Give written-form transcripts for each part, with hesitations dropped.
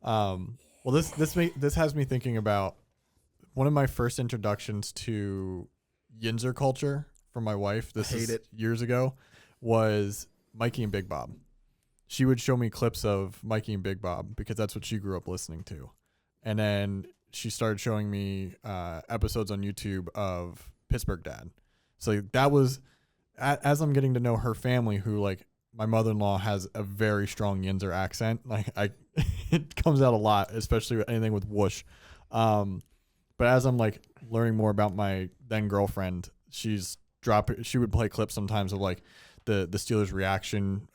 Well, this has me thinking about one of my first introductions to Yinzer culture from my wife. Years ago was Mikey and Big Bob. She would show me clips of Mikey and Big Bob because that's what she grew up listening to. And then she started showing me episodes on YouTube of Pittsburgh Dad. So that was, as I'm getting to know her family, who like my mother-in-law has a very strong Yinzer accent. Like it comes out a lot, especially with anything with whoosh. But as I'm like learning more about my then girlfriend, she would play clips sometimes of like the Steelers reaction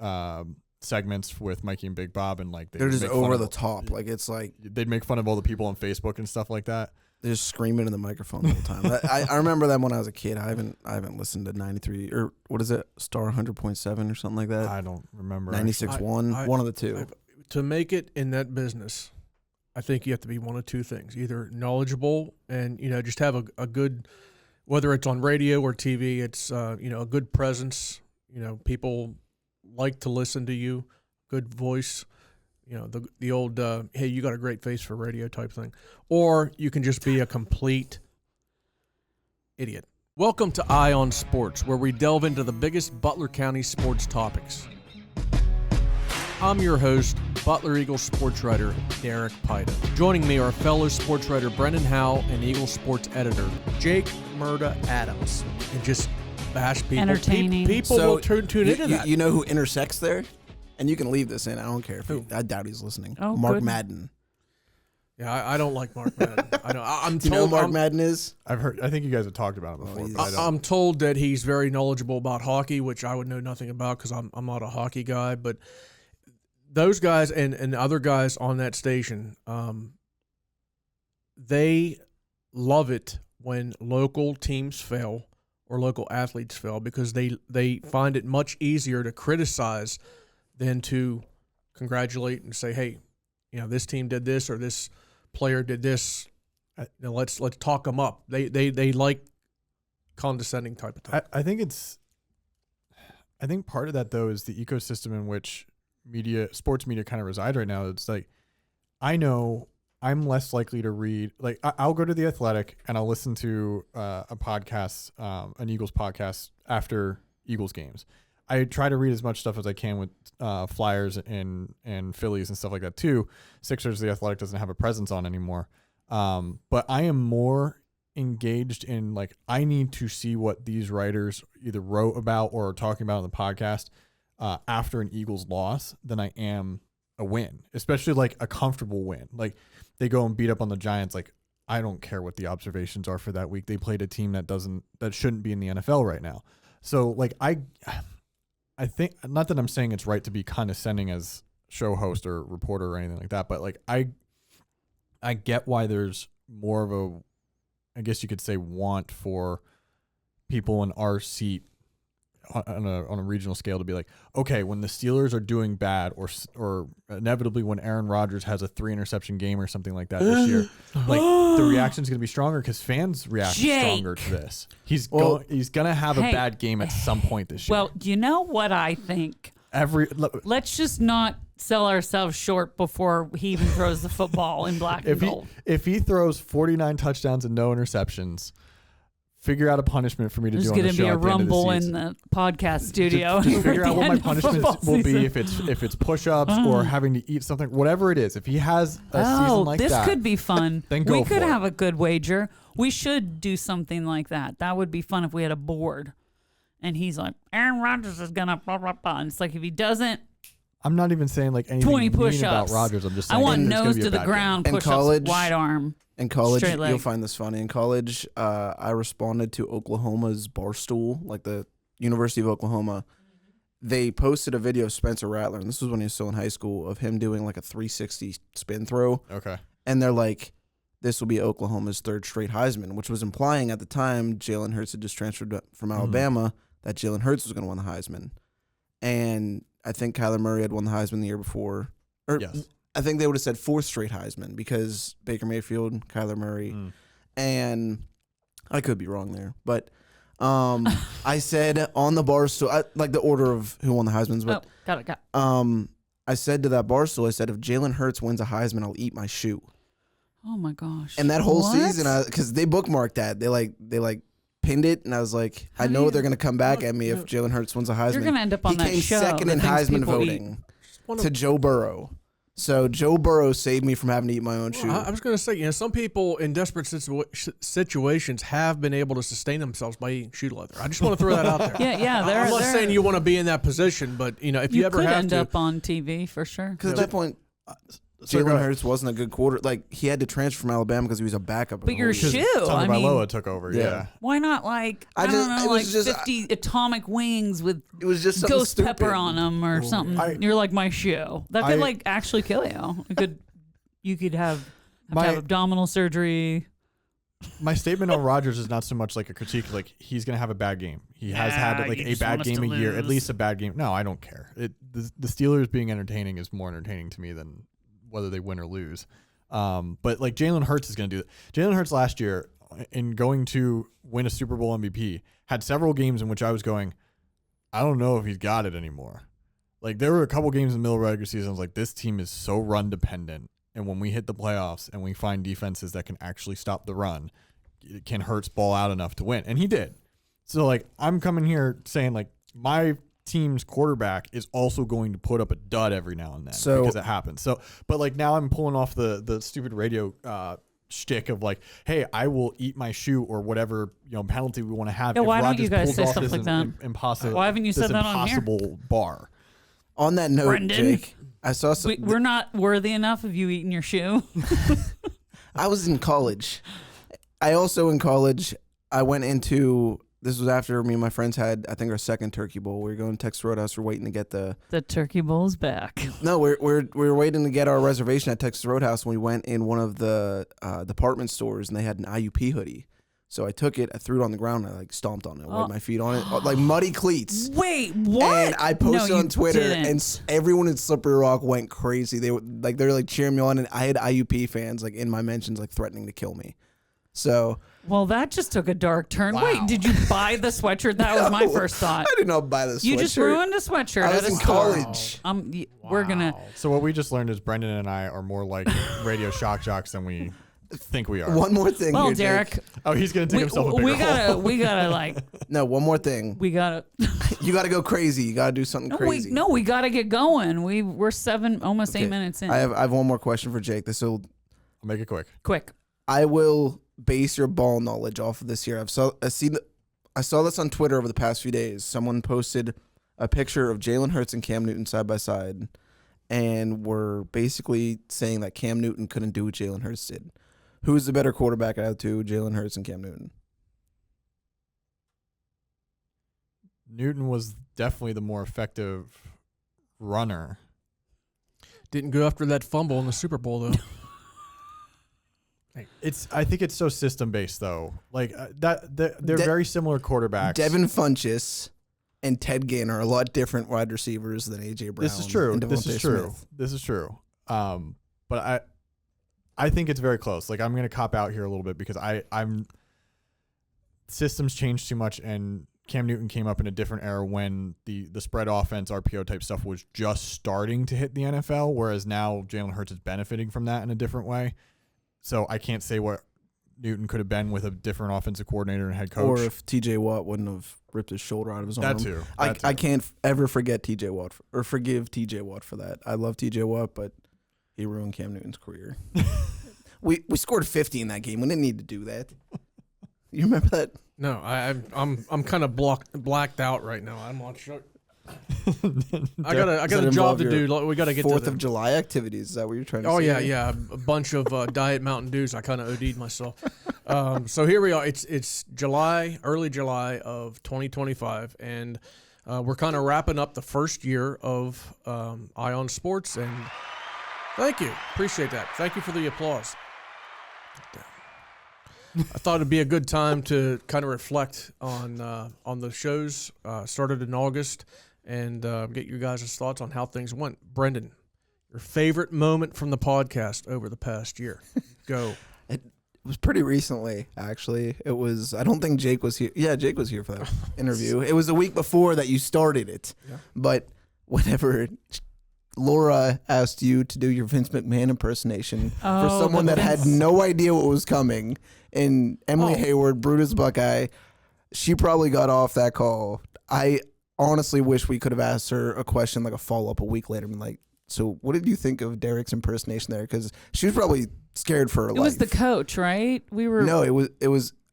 segments with Mikey and Big Bob, and like they're just over the top. Like it's like they'd make fun of all the people on Facebook and stuff like that. They're just screaming in the microphone the whole time. I remember them when I was a kid. I haven't listened to 93 or what is it, Star 100.7 or something like that. I don't remember. 96.1, one of the two. To make it in that business, I think you have to be one of two things: either knowledgeable and just have a good, whether it's on radio or TV, it's a good presence. People like to listen to you, good voice. The old, hey, you got a great face for radio type thing. Or you can just be a complete idiot. Welcome to Eye on Sports, where we delve into the biggest Butler County sports topics. I'm your host, Butler Eagle Sports writer, Derek Pyda. Joining me are fellow sports writer Brendan Howe and Eagle Sports editor, Jake Murda Adams. And just bash people. Entertaining. People will tune into that. You know who intersects there? And you can leave this in. I don't care. I doubt he's listening. Oh, Mark good. Madden. Yeah, I don't like Mark Madden. I know. I'm Do you know who Mark Madden is? I've heard. I think you guys have talked about him before. But I'm told that he's very knowledgeable about hockey, which I would know nothing about because I'm not a hockey guy. But those guys and other guys on that station, they love it when local teams fail or local athletes fail because they find it much easier to criticize than to congratulate and say, hey, this team did this or this player did this. Let's talk them up. They like condescending type of talk. I think part of that though is the ecosystem in which sports media kind of reside right now. It's like, I know I'm less likely to read, like I'll go to The Athletic and I'll listen to a podcast, an Eagles podcast after Eagles games. I try to read as much stuff as I can with Flyers and Phillies and stuff like that too. Sixers, The Athletic doesn't have a presence on anymore. But I am more engaged in like, I need to see what these writers either wrote about or are talking about in the podcast after an Eagles loss than I am a win, especially like a comfortable win. Like they go and beat up on the Giants. Like, I don't care what the observations are for that week. They played a team that shouldn't be in the NFL right now. So like, I think, not that I'm saying it's right to be condescending as show host or reporter or anything like that, but like I get why there's more of a, I guess you could say, want for people in our seat on a regional scale to be like, okay, when the Steelers are doing bad or inevitably when Aaron Rodgers has a 3 interception game or something like that this year, like the reaction's going to be stronger because fans react stronger to this. He's going to have a bad game at some point this year. Well, you know what I think? Let's just not sell ourselves short before he even throws the football in black and gold. If he throws 49 touchdowns and no interceptions, figure out a punishment for me to do on the show. There's going to be a rumble in the podcast studio. Just figure out what my punishments will be if it's push-ups or having to eat something, whatever it is. If he has a season like that, this could be fun. Then go we could for have it. a good wager. We should do something like that. That would be fun if we had a board. And he's like, Aaron Rodgers is going to blah, blah, blah. And it's like, if he doesn't, I'm not even saying like anything 20 mean push-ups. about Rodgers. I'm just saying I want it's gonna nose be a to the bad ground, game. In push-ups, college- wide arm. In college, Straight leg. you'll find this funny. In college, I responded to Oklahoma's Barstool, like the University of Oklahoma. They posted a video of Spencer Rattler, and this was when he was still in higigh school, of him doing like a 360 spin throw. Okay. And they're like, this will be Oklahoma's 3rd straight Heisman, which was implying at the time Jalen Hurts had just transferred from Alabama, that Jalen Hurts was going to win the Heisman. And I think Kyler Murray had won the Heisman the year before. Yes. I think they would have said 4th straight Heisman because Baker Mayfield, Kyler Murray, and I could be wrong there. But I said on the Barstool, like the order of who won the Heisman's, but Got it. I said to that Barstool, I said, if Jalen Hurts wins a Heisman, I'll eat my shoe. Oh my gosh. And that whole What? season, because they bookmarked that, they pinned it, and I was like, I know they're gonna come back at me if Jalen Hurts wins a Heisman. You're gonna end up on that show. He came second in Heisman voting to Joe Burrow. So Joe Burrow saved me from having to eat my own shoe. I was going to say, some people in desperate situations have been able to sustain themselves by eating shoe leather. I just want to throw that out there. Yeah. I'm not saying you want to be in that position, but if you ever could have end to, up on TV for sure. Because at that point, Jalen Hurts wasn't a good quarter. Like, he had to transfer from Alabama because he was a backup. But your shoe, I mean, Tagovailoa took over. Yeah. Why not I don't know, 50 atomic wings with it was just ghost stupid. pepper on them or something? You're like, my shoe. That could actually kill you. You could have to have abdominal surgery. My statement on Rodgers is not so much like a critique. Like, he's gonna have a bad game. He has had a bad game a year, at least a bad game. No, I don't care. The Steelers being entertaining is more entertaining to me than whether they win or lose. But like, Jalen Hurts is going to do that. Jalen Hurts last year, in going to win a Super Bowl MVP, had several games in which I was going, I don't know if he's got it anymore. Like, there were a couple games in the middle of the regular season, I was like, this team is so run dependent. And when we hit the playoffs and we find defenses that can actually stop the run, can Hurts ball out enough to win? And he did. So, like, I'm coming here saying, like, my team's quarterback is also going to put up a dud every now and then because it happens. So, but like, now I'm pulling off the stupid radio shtick of like, hey, I will eat my shoe or whatever penalty we want to have. Yeah, why don't you guys say stuff like that? Impossible. Why haven't you said that on here? Impossible bar. On that note, Brendan, Jake, I saw some. We're not worthy enough of you eating your shoe. I was in college. In college, I went into. This was after me and my friends had, I think, our second turkey bowl. We were going to Texas Roadhouse. We're waiting to get the turkey bowl's back. No, we were waiting to get our reservation at Texas Roadhouse, and we went in one of the department stores, and they had an IUP hoodie. So I took it, I threw it on the ground, and I stomped on it, wiped my feet on it, like muddy cleats. Wait, what? And I posted on Twitter, didn't. and everyone in Slippery Rock went crazy. They were cheering me on, and I had IUP fans in my mentions threatening to kill me. So. Well, that just took a dark turn. Wow. Wait, did you buy the sweatshirt? That was my first thought. I did not buy the sweatshirt. You just ruined a sweatshirt. I was at a in store. college. We're gonna. So what we just learned is Brendan and I are more like radio shock jocks than we think we are. One more thing. Well, here, Derek. Jake. Oh, he's gonna take himself a bigger hole. We gotta No, one more thing. we gotta. You got to go crazy. You got to do something crazy. We gotta get going. We're almost 8 minutes in. I have one more question for Jake. I'll make it quick. Quick. I will base your ball knowledge off of this year. I saw this on Twitter over the past few days. Someone posted a picture of Jalen Hurts and Cam Newton side by side, and were basically saying that Cam Newton couldn't do what Jalen Hurts did. Who's the better quarterback out of two, Jalen Hurts and Cam Newton? Newton was definitely the more effective runner. didn't go after that fumble in the Super Bowl though. I think it's so system based though. Like they're very similar quarterbacks. Devin Funchess and Ted Ginn are a lot different wide receivers than AJ Brown. This is true. And This is Devontae true. Smith. This is true. But I think it's very close. Like, I'm gonna cop out here a little bit because I'm systems changed too much, and Cam Newton came up in a different era when the spread offense, RPO type stuff was just starting to hit the NFL, whereas now Jalen Hurts is benefiting from that in a different way. So I can't say what Newton could have been with a different offensive coordinator and head coach. Or if TJ Watt wouldn't have ripped his shoulder out of his arm. That too. I can't ever forget TJ Watt or forgive TJ Watt for that. I love TJ Watt, but he ruined Cam Newton's career. we scored 50 in that game. We didn't need to do that. You remember that? No, I'm kind of blacked out right now. I'm not sure. I got a job to do. We got to get to 4th of July activities. Is that what you're trying to say? Oh yeah, a bunch of Diet Mountain Dews. I kind of OD'd myself. So here we are. It's early July of 2025, and we're kind of wrapping up the first year of Ion Sports. And thank you, appreciate that. Thank you for the applause. I thought it'd be a good time to kind of reflect on the shows started in August and get you guys' thoughts on how things went. Brendan, your favorite moment from the podcast over the past year. Go. It was pretty recently, actually. It was, I don't think Jake was here. Yeah, Jake was here for that interview. It was a week before that you started it. Yeah. But whenever Laura asked you to do your Vince McMahon impersonation for Oh, someone the that had Vince. no idea what was coming. And Emily Hayward, Brutus Buckeye, she probably got off that call. I honestly wish we could have asked her a question, like a follow-up a week later. And like, so what did you think of Derek's impersonation there? Because she was probably scared for her life. It was the coach, right? We were. No, it was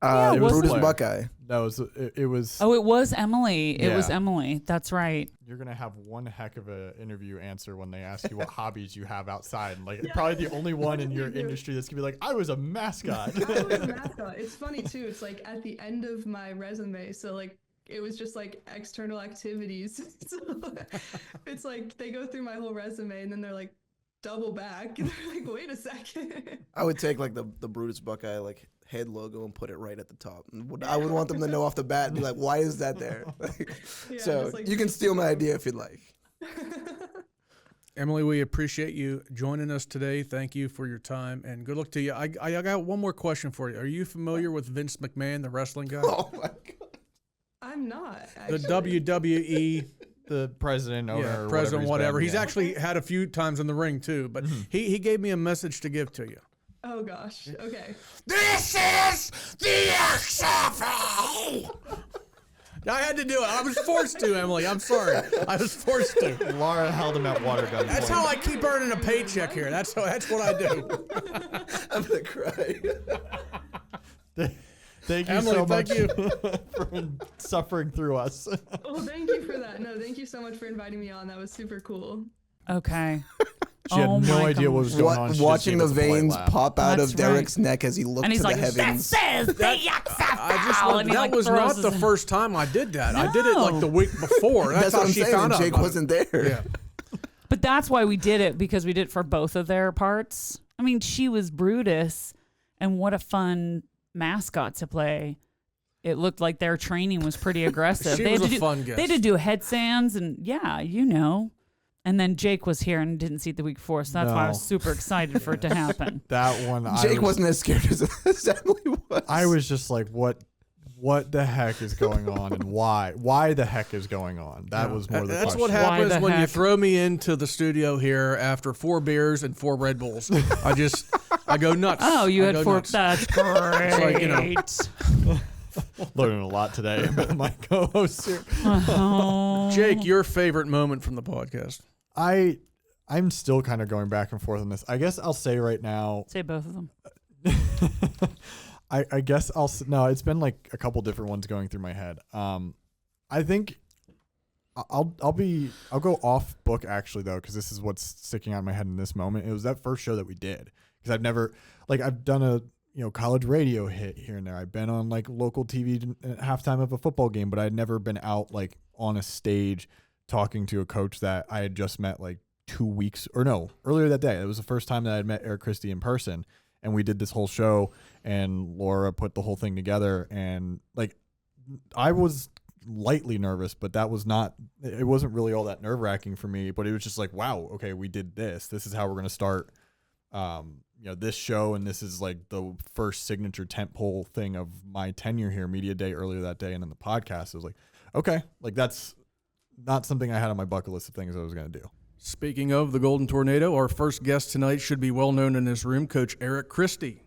Yeah, it was Brutus Blair. Buckeye. No, it was. Oh, it was Emily. It was Yeah. Emily. That's right. You're gonna have one heck of a interview answer when they ask you what hobbies you have outside, and like probably the only one in your industry that's gonna be like, I was a mascot. I was a mascot. It's funny too. It's like at the end of my resume, so like it was just like external activities. So it's like they go through my whole resume and then they're like double back and they're like, wait a second. I would take like the Brutus Buckeye like head logo and put it right at the top. And I would want them to know off the bat and be like, why is that there? Yeah, So just, like, you can steal my idea if you'd like. Emily, we appreciate you joining us today. Thank you for your time, and good luck to you. I got one more question for you. Are you familiar with Vince McMahon, the wrestling guy? Oh my God. I'm not The actually. WWE The president, owner, yeah, or president, he's whatever. been, He's yeah. actually had a few times in the ring too, but he gave me a message to give to you. Oh gosh. Okay. This is the XFL. I had to do it. I was forced to, Emily. I'm sorry. I was forced to. Laura held him at water gun. That's how I keep earning a paycheck here. That's what I do. I'm gonna cry. Thank you Emily, so much thank you. for suffering through us. Well, thank you for that. No, thank you so much for inviting me on. That was super cool. Okay. She had Oh no my idea what was going on. She just Watching gave the us a polite veins laugh. pop out That's of Derek's neck as he looked And to he's the like, heavens. this is the XFL. I just want, And he, that like, was throws not his the hand. first time I did that. I did it like the week before. That's, That's how what I'm she saying. found And out. Jake about wasn't it. there. Yeah. But that's why we did it, because we did it for both of their parts. I mean, she was Brutus, and what a fun mascot to play. It looked like their training was pretty aggressive. She They was had a to fun They guest. had to do headstands, and yeah, you know. And then Jake was here and didn't see it the week before, so that's why I was No. super excited for it to happen. That one, Jake wasn't as scared as Emily was. I was just like, what the heck is going on, and why the heck is going on? That was more the That's question. what Why happens the when you heck? throw me into the studio here after 4 beers and 4 Red Bulls. I go nuts. Oh, you I had go 4. nuts. That's great. like, you know. Learning a lot today about my co-hosts here. Oh. Jake, your favorite moment from the podcast? I'm still kind of going back and forth on this. I guess I'll say right now. Say both of them. I guess no. It's been like a couple different ones going through my head. I think I'll go off book actually though, because this is what's sticking out in my head in this moment. It was that first show that we did, because I've done a college radio hit here and there. I've been on like local TV at halftime of a football game, but I'd never been out like on a stage talking to a coach that I had just met like 2 weeks earlier that day. It was the first time that I had met Eric Christie in person, and we did this whole show, and Laura put the whole thing together, and like I was lightly nervous, but it wasn't really all that nerve-wracking for me, but it was just like, wow, okay, we did this. This is how we're going to start this show, and this is like the first signature tentpole thing of my tenure here, media day earlier that day, and then the podcast. It was like, okay, like that's not something I had on my bucket list of things I was going to do. Speaking of the Golden Tornado, our first guest tonight should be well known in this room, Coach Eric Christie.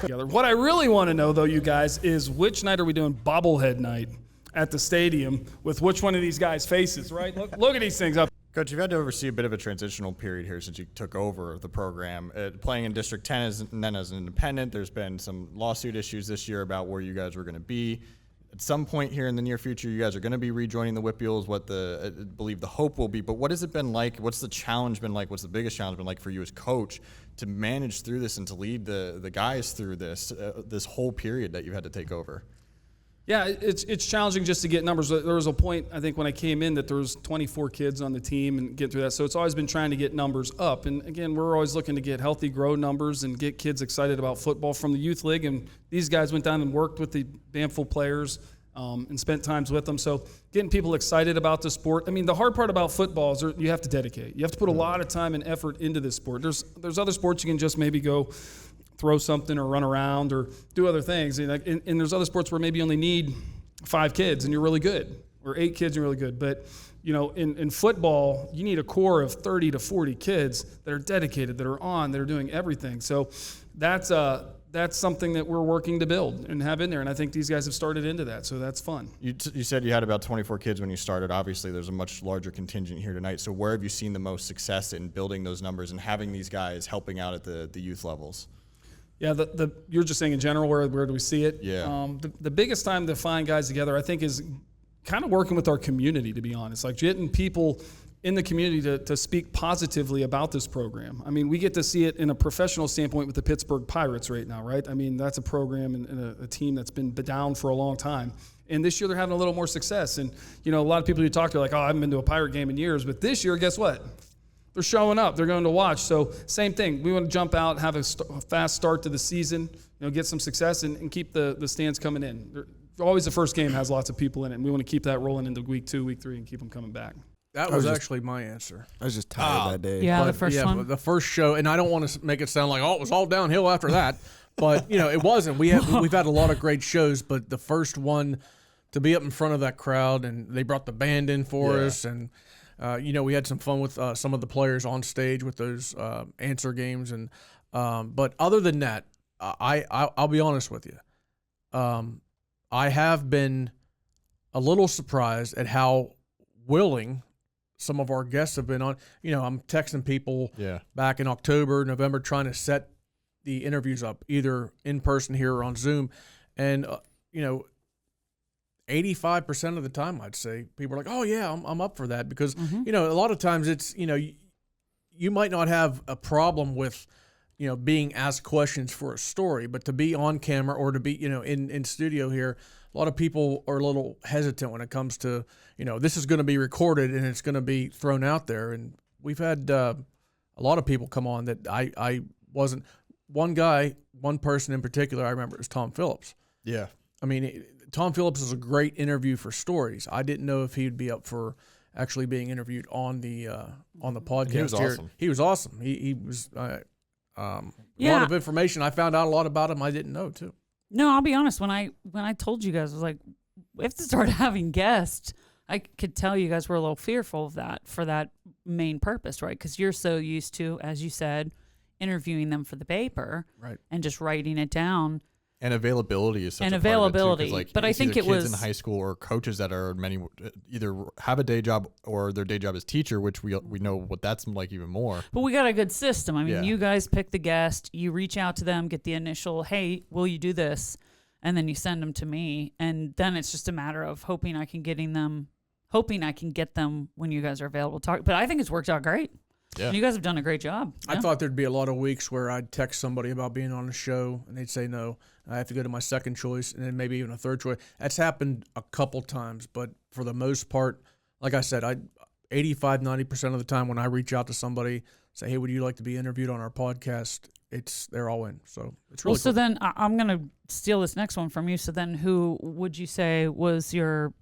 Together. What I really want to know, though, you guys, is which night are we doing bobblehead night at the stadium with which one of these guys' faces, right? Look at these things up. Coach, you've had to oversee a bit of a transitional period here since you took over the program. Playing in District 10 and then as an independent, there's been some lawsuit issues this year about where you guys were going to be. At some point here in the near future, you guys are going to be rejoining the Whip Eagles, what I believe the hope will be. But what has it been like? What's the challenge been like? What's the biggest challenge been like for you as coach to manage through this and to lead the guys through this whole period that you had to take over? Yeah, it's challenging just to get numbers. There was a point, I think, when I came in that there was 24 kids on the team and get through that. So it's always been trying to get numbers up. And again, we're always looking to get healthy, grow numbers and get kids excited about football from the youth league. And these guys went down and worked with the Banfield players and spent times with them. So getting people excited about the sport. I mean, the hard part about football is you have to dedicate. You have to put a lot of time and effort into this sport. There's other sports you can just maybe go throw something or run around or do other things. And there's other sports where maybe you only need 5 kids and you're really good, or 8 kids and you're really good. But, in football, you need a core of 30 to 40 kids that are dedicated, that are on, that are doing everything. So that's something that we're working to build and have in there. And I think these guys have started into that. So that's fun. You said you had about 24 kids when you started. Obviously, there's a much larger contingent here tonight. So where have you seen the most success in building those numbers and having these guys helping out at the youth levels? Yeah, you're just saying in general, where do we see it? Yeah. The biggest time to find guys together, I think, is kind of working with our community, to be honest. Like getting people in the community to speak positively about this program. I mean, we get to see it in a professional standpoint with the Pittsburgh Pirates right now, right? I mean, that's a program and a team that's been down for a long time. And this year they're having a little more success. And, a lot of people you talk to are like, oh, I haven't been to a Pirate game in years. But this year, guess what? They're showing up. They're going to watch. So same thing. We want to jump out, have a fast start to the season, get some success, and keep the stands coming in. Always the first game has lots of people in it, and we want to keep that rolling into week 2, week 3, and keep them coming back. That was actually my answer. I was just tired that day. Yeah, But, the first one. the first show, and I don't want to make it sound like, it was all downhill after that. But, it wasn't. We've had a lot of great shows, but the first one, to be up in front of that crowd, and they brought the band in for us, and, we had some fun with some of the players on stage with those answer games. And but other than that, I'll be honest with you. I have been a little surprised at how willing some of our guests have been on. I'm texting people back in October, November, trying to set the interviews up either in person here or on Zoom. And, 85% of the time, I'd say people are like, oh yeah, I'm up for that, because, a lot of times it's, you might not have a problem with, being asked questions for a story, but to be on camera or to be, in studio here, a lot of people are a little hesitant when it comes to, this is going to be recorded and it's going to be thrown out there. And we've had a lot of people come on that I wasn't. One person in particular I remember is Tom Phillips. Yeah. I mean, Tom Phillips is a great interview for stories. I didn't know if he'd be up for actually being interviewed on the podcast. He was awesome. He was awesome. He was a lot of information. I found out a lot about him I didn't know too. No, I'll be honest. When I told you guys, I was like, we have to start having guests. I could tell you guys were a little fearful of that for that main purpose, right? Because you're so used to, as you said, interviewing them for the paper, right, and just writing it down. And availability is such and a part of it, too, 'cause, but I think it was kids in high school or coaches that are either have a day job or their day job is teacher, which we know what that's like even more. But we got a good system. I mean, you guys pick the guest, you reach out to them, get the initial, hey, will you do this? And then you send them to me, and then it's just a matter of hoping I can get them when you guys are available to talk. But I think it's worked out great. Yeah. And you guys have done a great job. I thought there'd be a lot of weeks where I'd text somebody about being on the show and they'd say no. I have to go to my second choice and then maybe even a third choice. That's happened a couple times, but for the most part, like I said, 85-90% of the time when I reach out to somebody, say, hey, would you like to be interviewed on our podcast? They're all in. So it's really so cool. then I'm going to steal this next one from you. So then who would you say was your,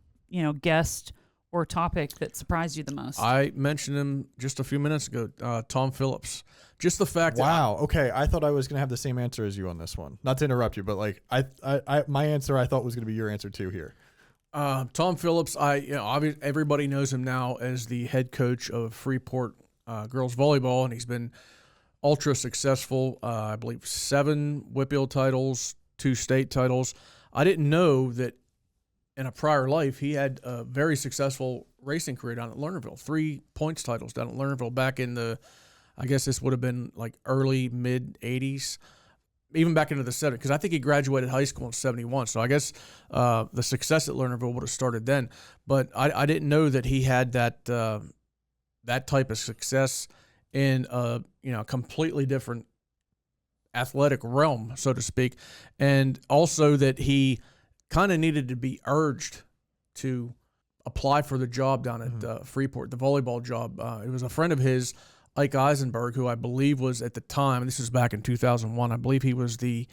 guest or topic that surprised you the most? I mentioned him just a few minutes ago, Tom Phillips. Just the fact Wow. Okay. I thought I was going to have the same answer as you on this one. Not to interrupt you, but like my answer I thought was going to be your answer too here. Tom Phillips, obviously everybody knows him now as the head coach of Freeport girls volleyball, and he's been ultra successful. I believe 7 Whitfield titles, 2 state titles. I didn't know that in a prior life he had a very successful racing career down at Lernerville. 3 points titles down at Lernerville back in the, I guess this would have been like early, mid 80s, even back into the 70s, because I think he graduated high school in 71. So I guess the success at Lernerville would have started then. But I didn't know that he had that type of success in a completely different athletic realm, so to speak, and also that he kind of needed to be urged to apply for the job down at Freeport, the volleyball job. It was a friend of his, Ike Eisenberg, who I believe was at the time, and this was back in 2001, I believe he was the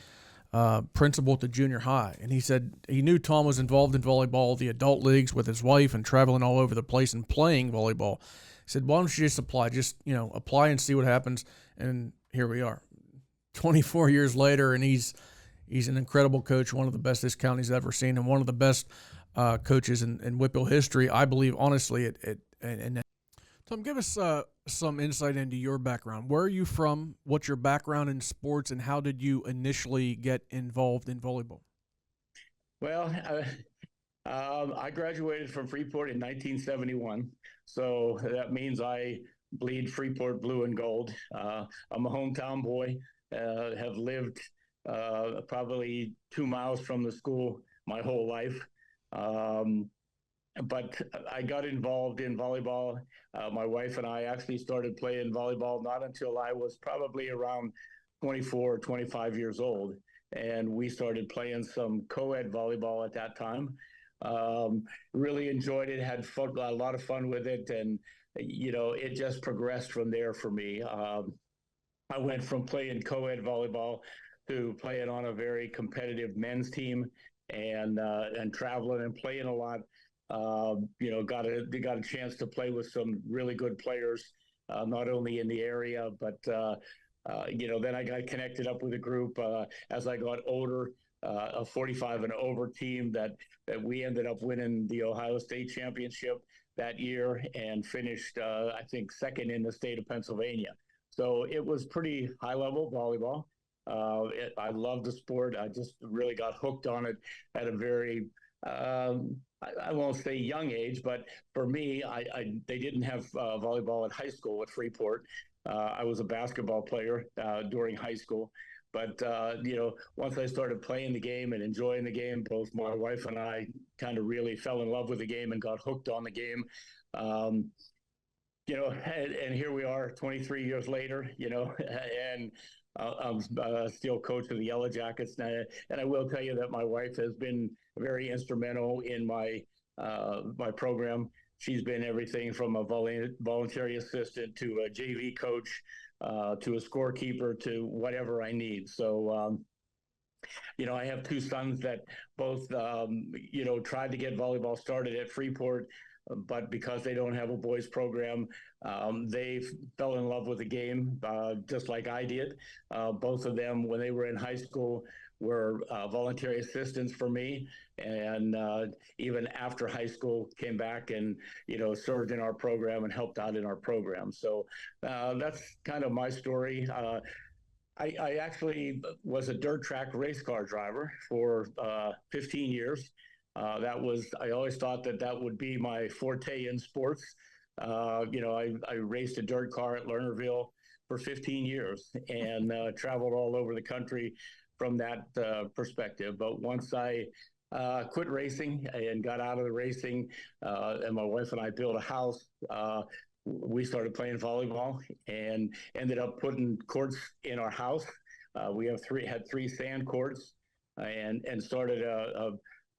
principal at the junior high. And he said he knew Tom was involved in volleyball, the adult leagues with his wife and traveling all over the place and playing volleyball. He said, why don't you just apply? Just, apply and see what happens. And here we are. 24 years later, and he's an incredible coach, one of the best this county's ever seen, and one of the best coaches in Whitfield history, I believe, honestly. Tom, give us some insight into your background. Where are you from? What's your background in sports, and how did you initially get involved in volleyball? Well, I graduated from Freeport in 1971, so that means I bleed Freeport blue and gold. I'm a hometown boy, have lived probably 2 miles from the school my whole life. But I got involved in volleyball. My wife and I actually started playing volleyball not until I was probably around 24 or 25 years old. And we started playing some co-ed volleyball at that time. Really enjoyed it, had fun, a lot of fun with it. And, it just progressed from there for me. I went from playing co-ed volleyball to playing on a very competitive men's team and traveling and playing a lot. Got a chance to play with some really good players, not only in the area, but then I got connected up with a group as I got older, a 45 and over team that we ended up winning the Ohio State Championship that year and finished, I think, second in the state of Pennsylvania. So it was pretty high level volleyball. I loved the sport. I just really got hooked on it at a very I won't say young age, but for me, they didn't have volleyball at high school at Freeport. I was a basketball player during high school. But, once I started playing the game and enjoying the game, both my wife and I kind of really fell in love with the game and got hooked on the game. And here we are 23 years later, and I'm still coach of the Yellow Jackets. And I will tell you that my wife has been very instrumental in my program. She's been everything from a voluntary assistant to a JV coach to a scorekeeper to whatever I need. So, I have two sons that both, tried to get volleyball started at Freeport, but because they don't have a boys program, they fell in love with the game just like I did. Both of them, when they were in high school, were voluntary assistants for me, and even after high school came back and served in our program and helped out in our program. So that's kind of my story. I actually was a dirt track race car driver for 15 years. I always thought that would be my forte in sports. I raced a dirt car at Lernerville for 15 years and traveled all over the country from that perspective. But once I quit racing and got out of the racing, and my wife and I built a house, we started playing volleyball and ended up putting courts in our house. We had three sand courts and started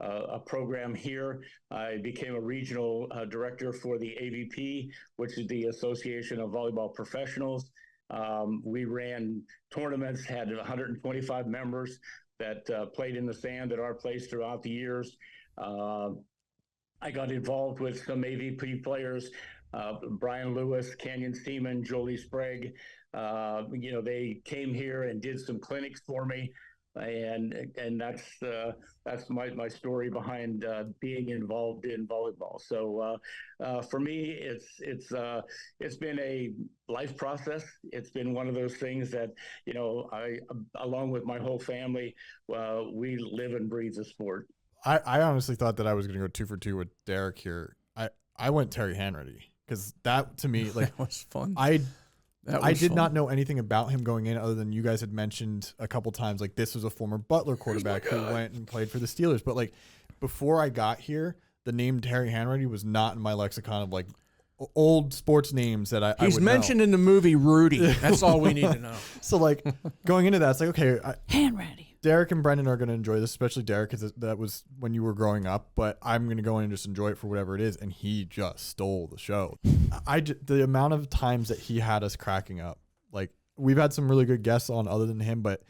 a program here. I became a regional director for the AVP, which is the Association of Volleyball Professionals. We ran tournaments, had 125 members that played in the sand at our place throughout the years. I got involved with some AVP players, Brian Lewis, Canyon Seaman, Jolie Sprague. They came here and did some clinics for me. And that's my story behind being involved in volleyball. So for me, it's been a life process. It's been one of those things that I, along with my whole family, we live and breathe the sport. I honestly thought that I was going to go 2 for 2 with Derek here. I went Terry Hanratty because that to me that was fun. I did not know anything about him going in other than you guys had mentioned a couple times, like this was a former Butler quarterback who went and played for the Steelers. But like before I got here, the name Terry Hanratty was not in my lexicon of like old sports names that I would mentioned know. In the movie Rudy. That's all we need to know. So like going into that, it's like, okay, Hanratty. Derek and Brendan are going to enjoy this, especially Derek, because that was when you were growing up. But I'm going to go in and just enjoy it for whatever it is. And he just stole the show. The amount of times that he had us cracking up, like we've had some really good guests on other than him, but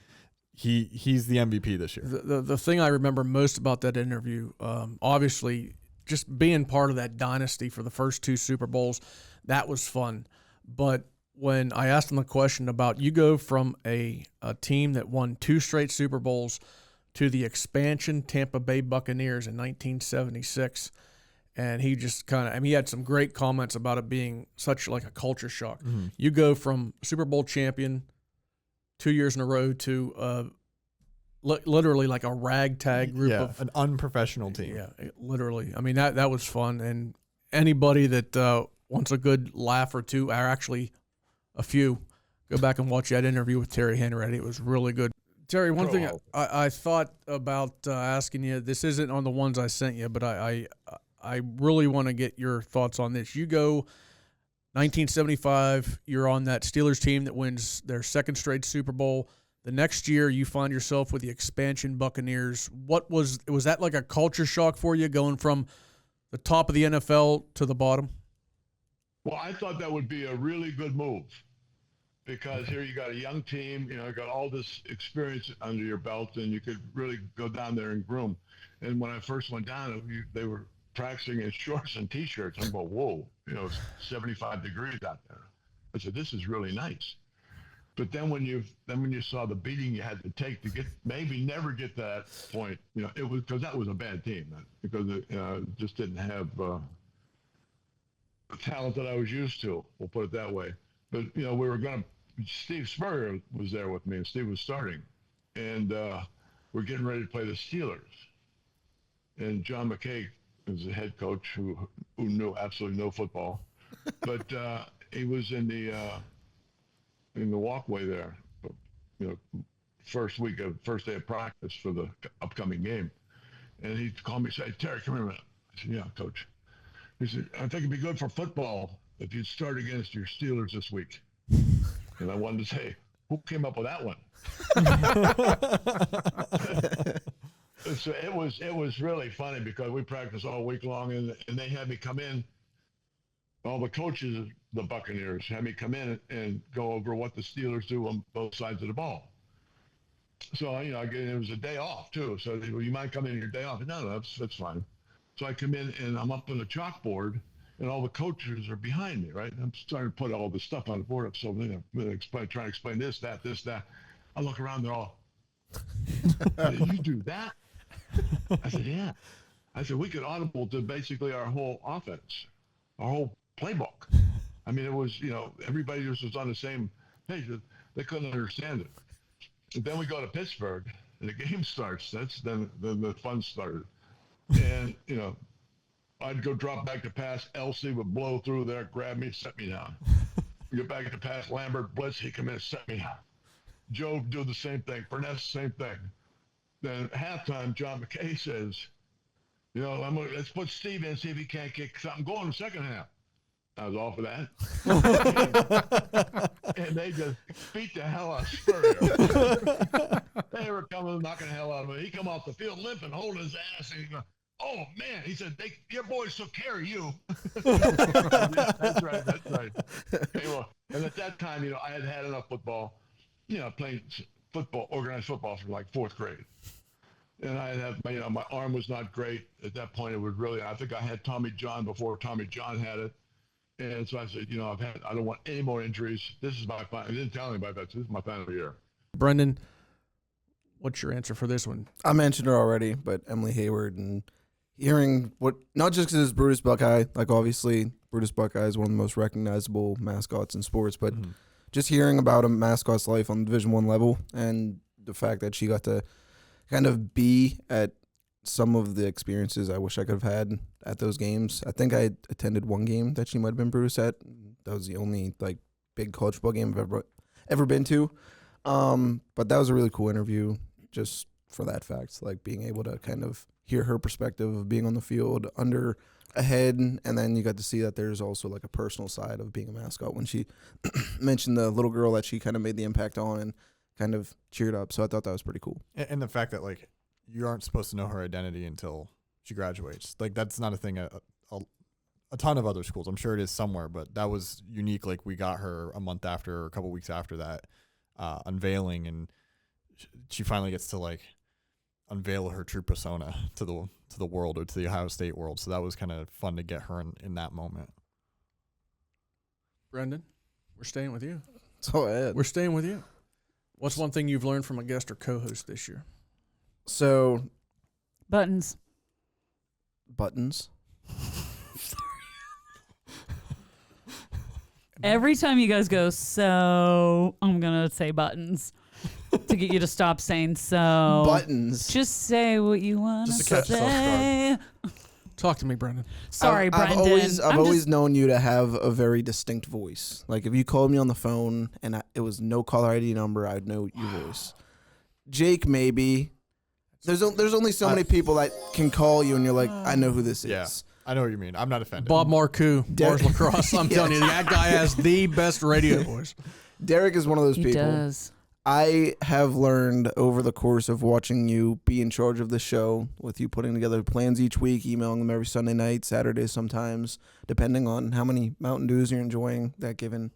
he's the MVP this year. The thing I remember most about that interview, obviously, just being part of that dynasty for the first 2 Super Bowls, that was fun. But when I asked him the question about you go from a team that won 2 straight Super Bowls to the expansion Tampa Bay Buccaneers in 1976. And he just he had some great comments about it being such like a culture shock. Mm-hmm. You go from Super Bowl champion 2 years in a row to literally like a ragtag group of an unprofessional team. Yeah, literally. I mean, that was fun. And anybody that wants a good laugh or two, or actually a few, go back and watch that interview with Terry Henry. It was really good. Terry, one thing I thought about asking you, this isn't on the ones I sent you, but I really want to get your thoughts on this. You go 1975, you're on that Steelers team that wins their 2nd straight Super Bowl. The next year, you find yourself with the expansion Buccaneers. Was that like a culture shock for you, going from the top of the NFL to the bottom? Well, I thought that would be a really good move, because here you got a young team, got all this experience under your belt, and you could really go down there and groom. And when I first went down, they were practicing in shorts and T-shirts. I'm going, whoa, it's 75 degrees out there. I said, this is really nice. But then when you saw the beating you had to take to never get to that point, it was because that was a bad team, because it just didn't have the talent that I was used to. We'll put it that way. But Steve Spurrier was there with me, and Steve was starting, and we're getting ready to play the Steelers, and John McKay was the head coach who knew absolutely no football, but he was in the walkway there, first day of practice for the upcoming game, and he called me and said, "Terry, come here a minute." I said, "Yeah, coach." He said, "I think it'd be good for football if you'd start against your Steelers this week." And I wanted to say, who came up with that one? So it was really funny, because we practiced all week long, and they had me come in. All the coaches of the Buccaneers had me come in and go over what the Steelers do on both sides of the ball. So it was a day off too. So they, "Well, you might come in your day off?" No, that's fine. So I come in, and I'm up on the chalkboard, and all the coaches are behind me, right? I'm starting to put all the stuff on the board up, so trying to explain this, that. I look around, they're all, "Did you do that?" I said, "Yeah." I said, "We could audible to basically our whole offense, our whole playbook." I mean, it was, everybody just was on the same page. They couldn't understand it. And then we go to Pittsburgh, and the game starts. Then the fun started. And, I'd go drop back to pass. Elsie would blow through there, grab me, set me down. Get back to pass. Lambert blitz. He come in and set me down. Joe would do the same thing. Burnett, same thing. Then at halftime, John McKay says, let's put Steve in, see if he can't get something going in the second half. I was all for that. And they just beat the hell out of Spurrier. They were knocking the hell out of him. He come off the field limping, holding his ass, and he goes, "Oh, man." He said, "Your boys took care of you." That's right. And at that time, I had had enough football, playing football, organized football from like 4th grade. And I had, my arm was not great at that point. It was really, I think I had Tommy John before Tommy John had it. And so I said, I don't want any more injuries. This is my final. I didn't tell anybody that. This is my final year. Brendan, what's your answer for this one? I mentioned her already, but Emily Hayward, and hearing not just because it's Brutus Buckeye, like obviously Brutus Buckeye is one of the most recognizable mascots in sports, but just hearing about a mascot's life on the Division I level, and the fact that she got to kind of be at some of the experiences I wish I could have had at those games. I think I attended one game that she might have been Brutus at. That was the only big college football game I've ever been to. But that was a really cool interview, just for that fact, being able to kind of hear her perspective of being on the field under a head, and then you got to see that there's also a personal side of being a mascot when she mentioned the little girl that she kind of made the impact on and kind of cheered up. So I thought that was pretty cool. And the fact that you aren't supposed to know her identity until she graduates. That's not a thing at a ton of other schools. I'm sure it is somewhere, but that was unique. We got her a month after, or a couple weeks after that unveiling, and she finally gets to unveil her true persona to the world, or to the Ohio State world. So that was kind of fun to get her in that moment. Brendan? We're staying with you. Go ahead. We're staying with you. What's one thing you've learned from a guest or co-host this year? So Buttons. buttons. Every time you guys go, so I'm going to say buttons to get you to stop saying so. Buttons. Just say what you want Just to to catch yourself say. Talk to me, Brendan. Sorry, Brendan. I've always known you to have a very distinct voice. Like if you called me on the phone and it was no caller ID number, I'd know your voice. Jake, maybe. There's only so many people that can call you and you're like, I know who this is. Yeah, I know what you mean. I'm not offended. Bob Marcoux, Mars Lacrosse. I'm telling you, that guy has the best radio voice. Derek is one of those He people. does. I have learned over the course of watching you be in charge of the show, with you putting together plans each week, emailing them every Sunday night, Saturday sometimes, depending on how many Mountain Dews you're enjoying that given.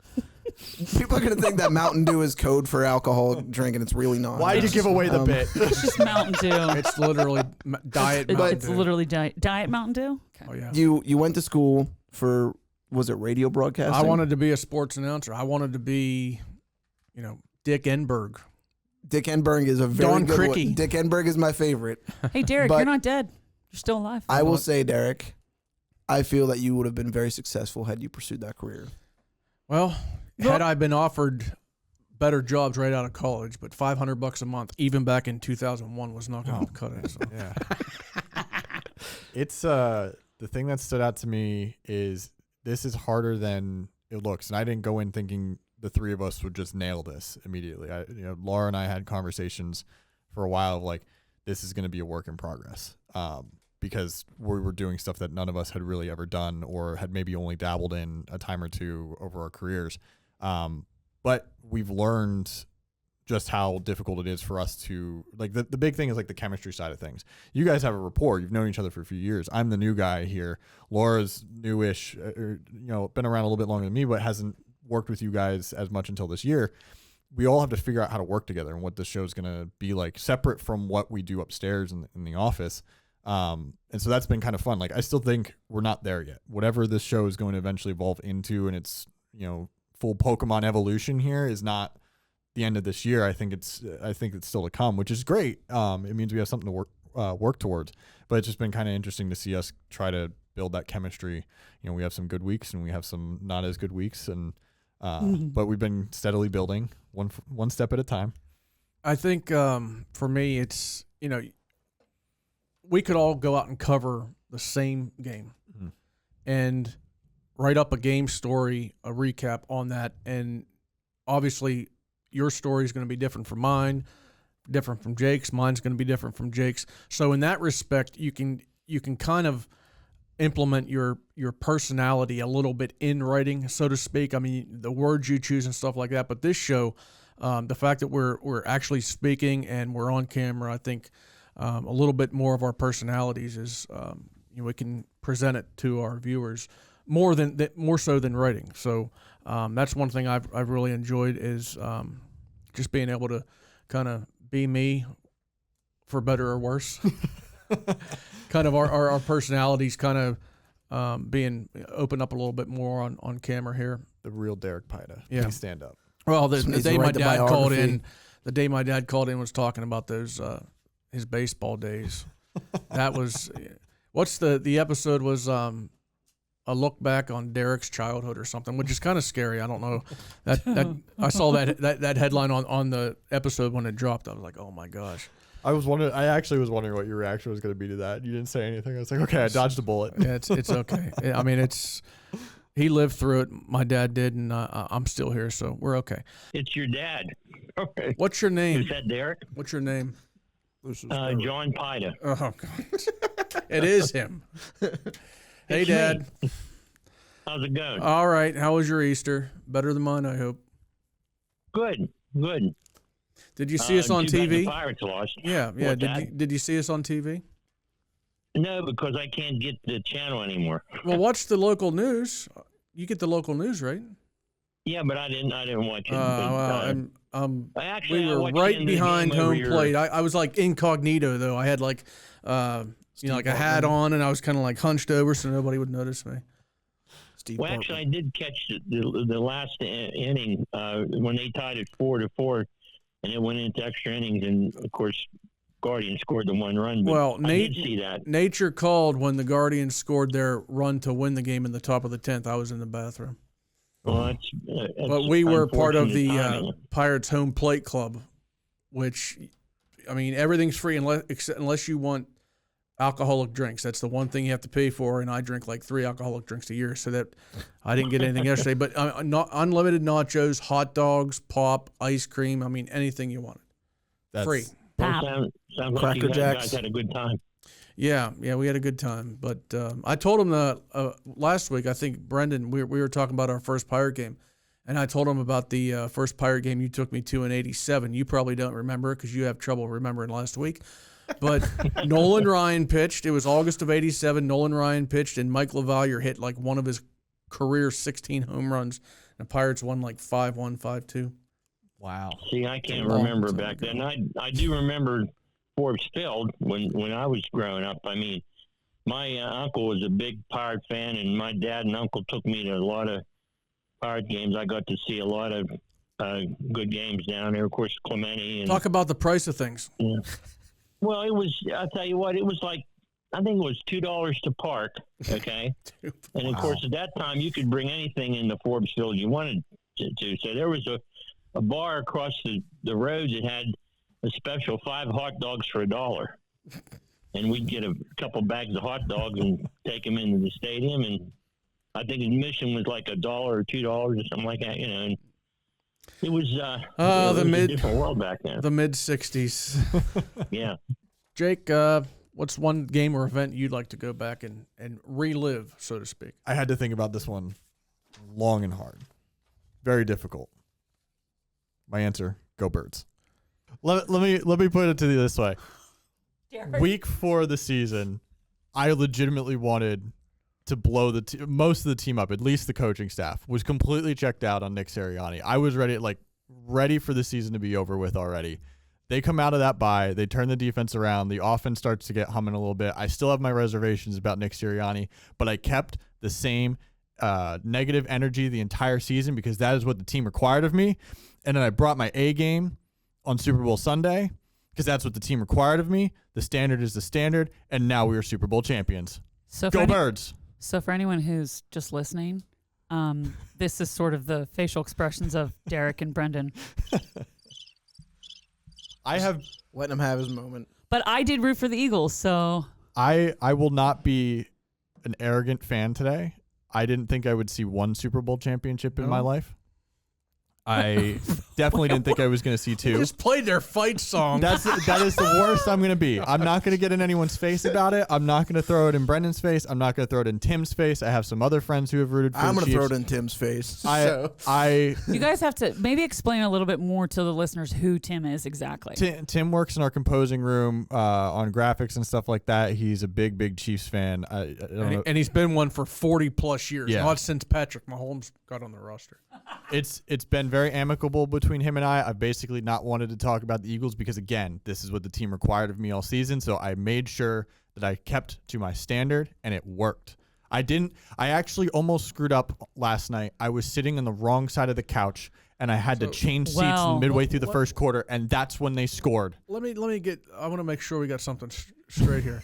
People are going to think that Mountain Dew is code for alcohol drink, and it's really not. Why did you give away the bit? It's just Mountain Dew. It's literally Diet Mountain It's Dew. literally Diet Mountain Dew? Okay. Oh, yeah. You went to school for, was it radio broadcasting? I wanted to be a sports announcer. I wanted to be, Dick Enberg. Dick Enberg is a very Don good Crickey. one. Dick Enberg is my favorite. Hey, Derek, But- you're not dead. You're still alive. I will say, Derek, I feel that you would have been very successful had you pursued that career. Well, had I been offered better jobs right out of college, but $500 a month, even back in 2001, was not going to cut it. So. Yeah. It's the thing that stood out to me is this is harder than it looks, and I didn't go in thinking the three of us would just nail this immediately. Laura and I had conversations for a while of like, this is going to be a work in progress, because we were doing stuff that none of us had really ever done or had maybe only dabbled in a time or two over our careers. But we've learned just how difficult it is for us to, like, the big thing is like the chemistry side of things. You guys have a rapport. You've known each other for a few years. I'm the new guy here. Laura's newish, been around a little bit longer than me, but hasn't worked with you guys as much until this year. We all have to figure out how to work together and what the show's going to be like, separate from what we do upstairs in the office. And so that's been kind of fun. Like, I still think we're not there yet. Whatever this show is going to eventually evolve into, and it's, full Pokemon evolution here, is not the end of this year. I think it's still to come, which is great. It means we have something to work towards, but it's just been kind of interesting to see us try to build that chemistry. We have some good weeks and we have some not as good weeks, and but we've been steadily building one step at a time. I think for me, it's, we could all go out and cover the same game and write up a game story, a recap on that. And obviously your story is going to be different from mine, different from Jake's. Mine's going to be different from Jake's. So in that respect, you can kind of implement your personality a little bit in writing, so to speak. I mean, the words you choose and stuff like that. But this show, the fact that we're actually speaking and we're on camera, I think a little bit more of our personalities is we can present it to our viewers more so than writing. So that's one thing I've really enjoyed is just being able to kind of be me, for better or worse. Kind of our personalities kind of being opened up a little bit more on camera here. The real Derek Pyda. Yeah. Please stand up. Well, the day my dad called biography. in, the day my dad called in was talking about those his baseball days. That was what's the episode was a look back on Derek's childhood or something, which is kind of scary. I don't know that I saw that headline on the episode when it dropped. I was like, oh my gosh. I actually was wondering what your reaction was going to be to that. You didn't say anything. I was like, okay, I dodged a bullet. Yeah, it's okay. I mean, he lived through it. My dad did, and I'm still here, so we're okay. It's your dad. Okay. What's your name? Is that Derek? What's your name? John Pyda. Oh God, it is him. Hey, It's Dad. me. How's it going? All right. How was your Easter? Better than mine, I hope. Good. Did you see us on too bad TV? The Pirates lost. Yeah. What's that? Did you see us on TV? No, because I can't get the channel anymore. Well, watch the local news. You get the local news, right? Yeah, but I didn't watch it. We were watched right the behind game over home your- plate. I was like incognito though. I had like, like a hat on, and I was kind of like hunched over so nobody would notice me. Steve Well, Bartman. actually, I did catch the last inning when they tied it 4-4, and it went into extra innings, and of course, Guardians scored the one run. But Well, I did see that. Nature called when the Guardians scored their run to win the game in the top of the 10th. I was in the bathroom. Well, But we were part of the timing. Pirates home plate club, which, I mean, everything's free unless you want alcoholic drinks. That's the one thing you have to pay for, and I drink like 3 alcoholic drinks a year, so that I didn't get anything yesterday. But not unlimited nachos, hot dogs, pop, ice cream. I mean, anything you wanted. That's Free. Pap. Sounds like Cracker you Jacks. guys had a good time. Yeah, we had a good time. But I told him that last week, I think, Brendan, we were talking about our first Pirate game, and I told him about the first Pirate game you took me to in '87. You probably don't remember because you have trouble remembering last week. But Nolan Ryan pitched. It was August of '87. Nolan Ryan pitched, and Mike LaValliere hit like one of his career 16 home runs. And the Pirates won like 5-1, 5-2. Wow. See, I can't Long remember time back ago. then. I do remember Forbes Field when I was growing up. I mean, my uncle was a big Pirate fan, and my dad and uncle took me to a lot of Pirate games. I got to see a lot of good games down there. Of course, Clemente. And, Talk about the price of things. yeah. Well, it was. I'll tell you what. It was like I think it was $2 to park. Okay, and of course at that time you could bring anything in the Forbes Field you wanted to. So there was a bar across the road that had a special 5 hot dogs for $1, and we'd get a couple bags of hot dogs and take them into the stadium. And I think admission was like $1 or $2 or something like that. You know, and it was a different world back then. The mid '60s. Yeah. Jake, what's one game or event you'd like to go back and relive, so to speak? I had to think about this one long and hard. Very difficult. My answer, go Birds. Let me put it to you this way. Week 4 of the season, I legitimately wanted to blow most of the team up, at least the coaching staff. Was completely checked out on Nick Sirianni. I was ready for the season to be over with already. They come out of that bye. They turn the defense around. The offense starts to get humming a little bit. I still have my reservations about Nick Sirianni, but I kept the same negative energy the entire season because that is what the team required of me. And then I brought my A game on Super Bowl Sunday because that's what the team required of me. The standard is the standard, and now we are Super Bowl champions. So Go Birds! So for anyone who's just listening, this is sort of the facial expressions of Derek and Brendan. I have Letting him have his moment. But I did root for the Eagles, so I will not be an arrogant fan today. I didn't think I would see one Super Bowl championship in my life. I definitely didn't think I was going to see 2. Just played their fight song. That is the worst I'm going to be. I'm not going to get in anyone's face about it. I'm not going to throw it in Brendan's face. I'm not going to throw it in Tim's face. I have some other friends who have rooted for I'm the going to Chiefs. throw it in Tim's face. you guys have to maybe explain a little bit more to the listeners who Tim is exactly. Tim works in our composing room on graphics and stuff like that. He's a big Chiefs fan. I don't know. And he's been one for 40 plus years. Yeah. Not since Patrick Mahomes got on the roster. It's been very amicable between him and I. I've basically not wanted to talk about the Eagles because, again, this is what the team required of me all season. So I made sure that I kept to my standard, and it worked. I actually almost screwed up last night. I was sitting on the wrong side of the couch, and I had to change seats midway through the first quarter, and that's when they scored. Let me I want to make sure we got something straight here.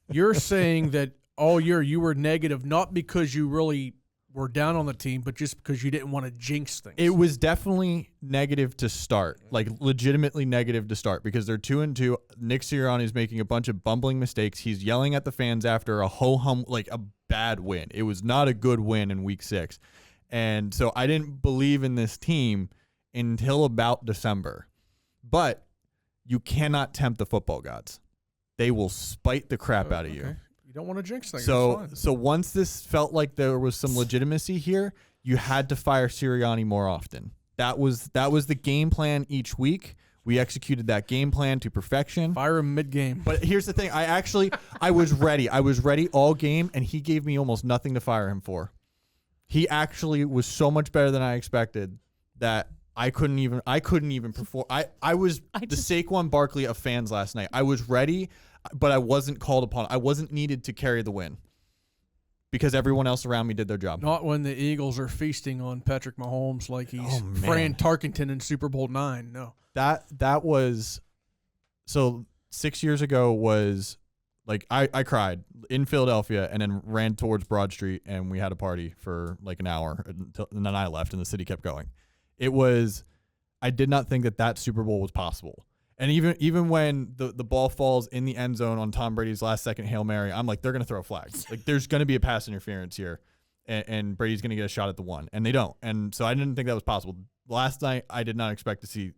You're saying that all year you were negative, not because you really were down on the team, but just because you didn't want to jinx things. It was definitely negative to start, like legitimately negative to start, because they're 2-2. Nick Sirianni is making a bunch of bumbling mistakes. He's yelling at the fans after a ho-hum, like a bad win. It was not a good win in week 6. And so I didn't believe in this team until about December. But you cannot tempt the football gods. They will spite the crap out of you. You don't want to jinx things. So once this felt like there was some legitimacy here, you had to fire Sirianni more often. That was the game plan each week. We executed that game plan to perfection. Fire him mid-game. But here's the thing. I was ready. I was ready all game, and he gave me almost nothing to fire him for. He actually was so much better than I expected that I couldn't even perform. I was the Saquon Barkley of fans last night. I was ready, but I wasn't called upon. I wasn't needed to carry the win because everyone else around me did their job. Not when the Eagles are feasting on Patrick Mahomes like he's man. Fran Tarkenton in Super Bowl IX. No. That was so 6 years ago was like I cried in Philadelphia and then ran towards Broad Street and we had a party for like an hour and then I left and the city kept going. It was I did not think that Super Bowl was possible. And even when the ball falls in the end zone on Tom Brady's last second Hail Mary, I'm like, they're going to throw a flag. Like there's going to be a pass interference here and Brady's going to get a shot at the one. And they don't. And so I didn't think that was possible. Last night, I did not expect to see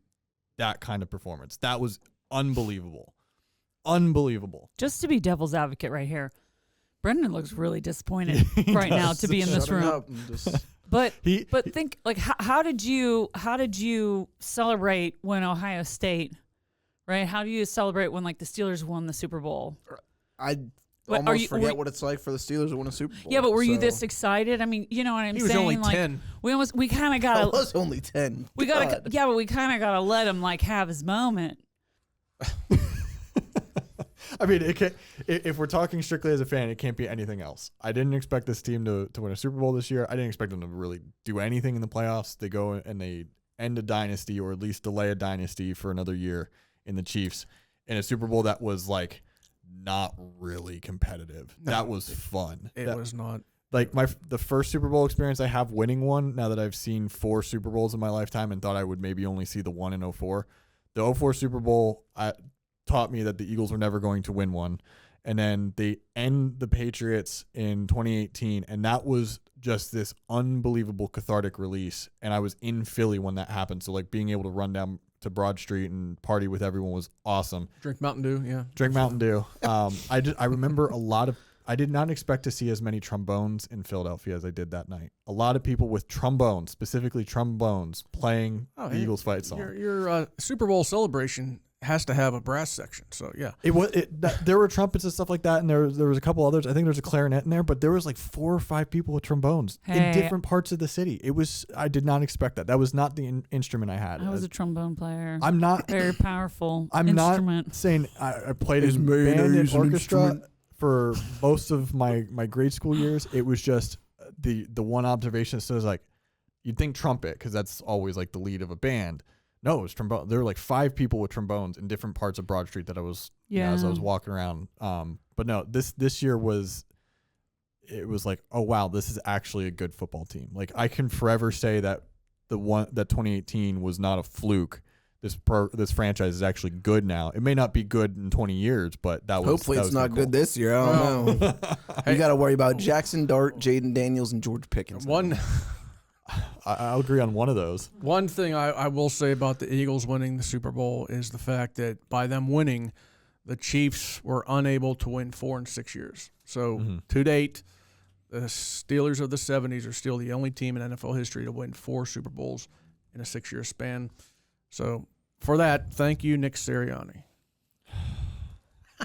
that kind of performance. That was unbelievable. Unbelievable. Just to be devil's advocate right here, Brendan looks really disappointed right now to be in this room. But think like how did you celebrate when Ohio State, right? How do you celebrate when like the Steelers won the Super Bowl? I almost forget what it's like for the Steelers to win a Super Bowl. Yeah, but were you this excited? I mean, you know what I'm saying? He was only like, 10. We kind of got. I was only 10. We got to, yeah, but we kind of got to let him like have his moment. I mean, it can't, if we're talking strictly as a fan, it can't be anything else. I didn't expect this team to win a Super Bowl this year. I didn't expect them to really do anything in the playoffs. They go and they end a dynasty or at least delay a dynasty for another year in the Chiefs in a Super Bowl that was like not really competitive. No, that was fun. It was not. Like the first Super Bowl experience I have winning one, now that I've seen 4 Super Bowls in my lifetime and thought I would maybe only see the one in 04. The 04 Super Bowl taught me that the Eagles were never going to win one. And then they end the Patriots in 2018, and that was just this unbelievable cathartic release. And I was in Philly when that happened, so like being able to run down to Broad Street and party with everyone was awesome. Drink Mountain Dew, yeah. Drink Mountain Dew. I remember a lot of. I did not expect to see as many trombones in Philadelphia as I did that night. A lot of people with trombones, specifically trombones, playing the Eagles fight song. Your Super Bowl celebration has to have a brass section, so yeah. There were trumpets and stuff like that, and there was a couple others. I think there's a clarinet in there, but there was like 4 or 5 people with trombones in different parts of the city. I did not expect that. That was not the instrument I had. I was a trombone player. I'm not very powerful. I'm instrument. not saying I played in band and orchestra for most of my grade school years. It was just the one observation. So it was like, you'd think trumpet because that's always like the lead of a band. No, it was trombone. There were like 5 people with trombones in different parts of Broad Street that I was, as I was walking around. But no, this year it was like, oh wow, this is actually a good football team. Like I can forever say that that 2018 was not a fluke. This franchise is actually good now. It may not be good in 20 years, but hopefully it's not good this year. I don't know. You got to worry about Jackson Dart, Jaden Daniels, and George Pickens. I'll agree on one of those. One thing I will say about the Eagles winning the Super Bowl is the fact that by them winning, the Chiefs were unable to win 4 in 6 years. So to date, the Steelers of the 70s are still the only team in NFL history to win 4 Super Bowls in a 6-year span. So for that, thank you, Nick Sirianni.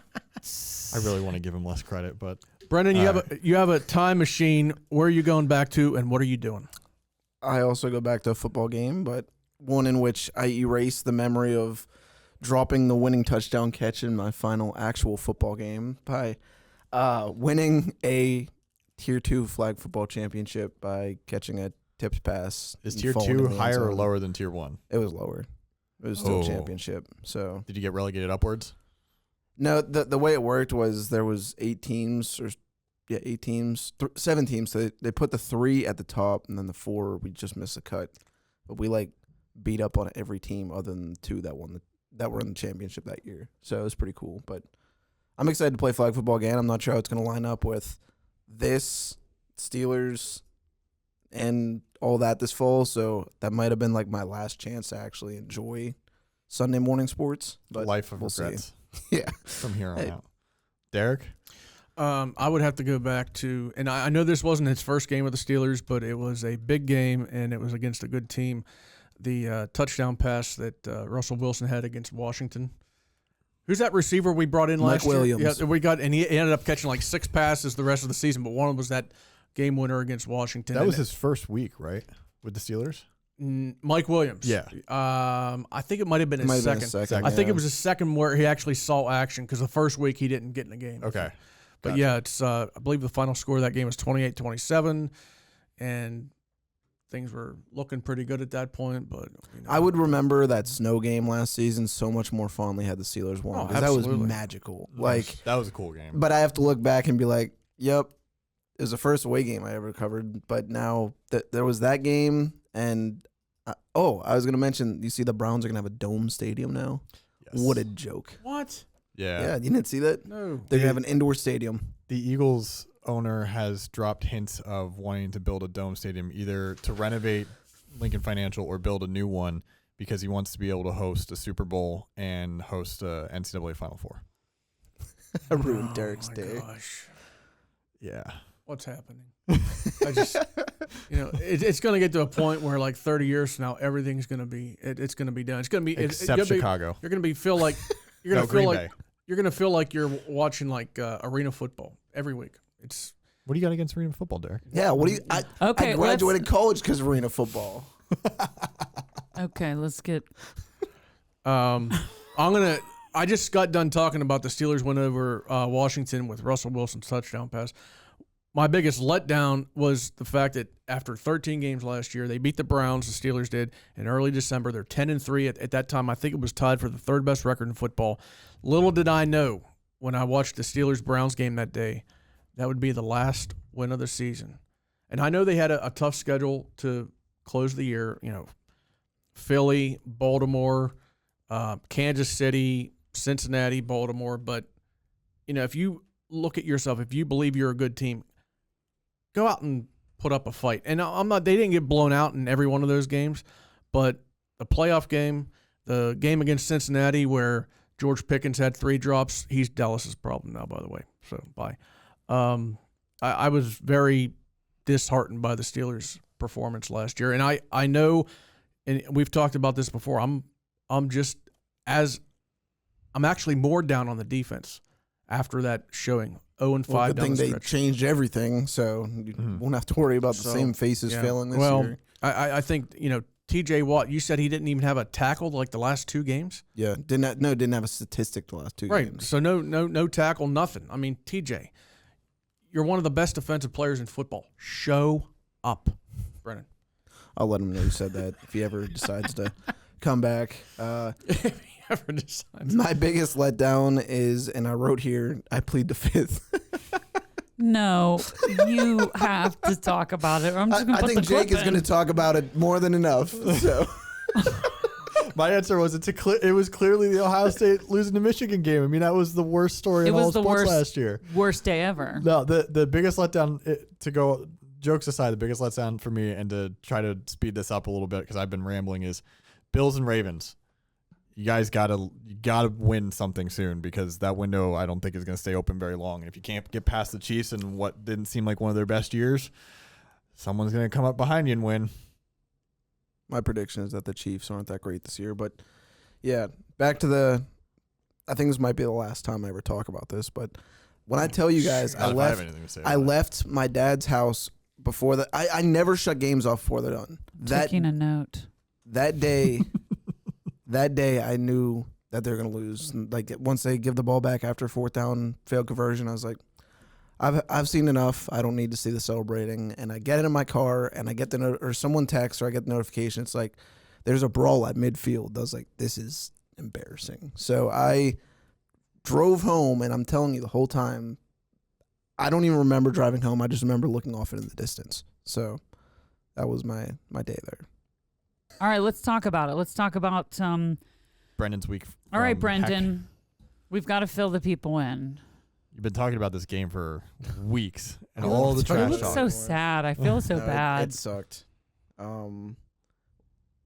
I really want to give him less credit, but Brendan, you have a time machine. Where are you going back to, and what are you doing? I also go back to a football game, but one in which I erase the memory of dropping the winning touchdown catch in my final actual football game by winning a Tier 2 flag football championship by catching a tipped pass. Is Tier 2 higher or lower than Tier 1? It was lower. It was still a championship. So did you get relegated upwards? No, the way it worked was there was 7 teams. So they put the 3 at the top, and then the 4 we just missed a cut. But we like beat up on every team other than the 2 that were in the championship that year. So it was pretty cool. But I'm excited to play flag football again. I'm not sure how it's going to line up with this Steelers and all that this fall. So that might have been like my last chance to actually enjoy Sunday morning sports. But life of regrets. Yeah, from here on out. Derek? I would have to go back to, and I know this wasn't his first game with the Steelers, but it was a big game, and it was against a good team. The touchdown pass that Russell Wilson had against Washington. Who's that receiver we brought in last year? Mike Williams. Yeah, and he ended up catching like 6 passes the rest of the season, but one of them was that game winner against Washington. That was his first week, right, with the Steelers? Mike Williams. Yeah. I think it might have been his second. I think it was his second where he actually saw action because the first week he didn't get in the game. Okay. But Gotcha. yeah, it's I believe the final score of that game was 28-27, and things were looking pretty good at that point. But I would remember that snow game last season so much more fondly had the Steelers won, Oh, because that was absolutely. magical. Like, that was a cool game. but I have to look back and be like, yep, it was the first away game I ever covered. But now there was that game, and I was going to mention, you see the Browns are going to have a dome stadium now? Yes. What a joke. what? Yeah, you didn't see that? No. They're going to have an indoor stadium. The Eagles owner has dropped hints of wanting to build a dome stadium, either to renovate Lincoln Financial or build a new one, because he wants to be able to host a Super Bowl and host a NCAA Final Four. I ruined Derek's my day. Gosh. Yeah. What's happening? I just, it's going to get to a point where like 30 years from now, everything's going to be, it's going to be done. It's going to be, Except Chicago. You're going to be feel like, you're going to Green feel Bay. like, you're going to feel like you're watching like arena football every week. It's, What do you got against arena football, Derek? Yeah, what do you? Okay, I graduated college because of arena football. Okay, let's get. I just got done talking about the Steelers win over Washington with Russell Wilson's touchdown pass. My biggest letdown was the fact that after 13 games last year, they beat the Browns, the Steelers did, in early December. They're 10-3 at that time. I think it was tied for the third best record in football. Little did I know when I watched the Steelers-Browns game that day, that would be the last win of the season. And I know they had a tough schedule to close the year. Philly, Baltimore, Kansas City, Cincinnati, Baltimore. But, if you look at yourself, if you believe you're a good team, go out and put up a fight. And they didn't get blown out in every one of those games, but the playoff game, the game against Cincinnati where George Pickens had 3 drops, he's Dallas's problem now, by the way. So, bye. I was very disheartened by the Steelers' performance last year. And I know, and we've talked about this before, I'm actually more down on the defense after that showing 0-5 Good down thing the they stretch. changed everything, so you won't have to worry about the same faces Yeah. failing this well, year. I think, T.J. Watt, you said he didn't even have a tackle like the last 2 games? Yeah, didn't have a statistic the last 2 Right. games. So no tackle, nothing. I mean, TJ, you're one of the best defensive players in football. Show up, Brennan. I'll let him know you said that if he ever decides to come back. If he ever decides. My biggest letdown is, and I wrote here, I plead the fifth. No, you have to talk about it. Or I'm just going I to put think the clip Jake is in. going to talk about it more than enough. So My answer was it was clearly the Ohio State losing the Michigan game. I mean, that was the worst story in all was the sports worst. last year. Worst day ever. No, the biggest letdown, to go, jokes aside, the biggest letdown for me, and to try to speed this up a little bit because I've been rambling, is Bills and Ravens. You guys gotta win something soon, because that window I don't think is going to stay open very long. And if you can't get past the Chiefs in what didn't seem like one of their best years, someone's going to come up behind you and win. my prediction is that the Chiefs aren't that great this year. But yeah, back to I think this might be the last time I ever talk about this. But when I tell you guys, Not if I have anything to say I about it. left my dad's house before that. I never shut games off before they're done. Taking a note. That day, I knew that they're gonna lose. And like once they give the ball back after 4th down failed conversion, I was like, I've seen enough. I don't need to see the celebrating. And I get it in my car, and I get or someone texts, or I get the notification. It's like there's a brawl at midfield. I was like, this is embarrassing. So I drove home, and I'm telling you the whole time, I don't even remember driving home. I just remember looking off into the distance. So that was my day there. All right, let's talk about it. Let's talk about. Brendan's week. All right, from Brendan, we've got to fill the people in. You've been talking about this game for weeks, and all the It trash looks talk. so sad. I feel so No, bad. It sucked.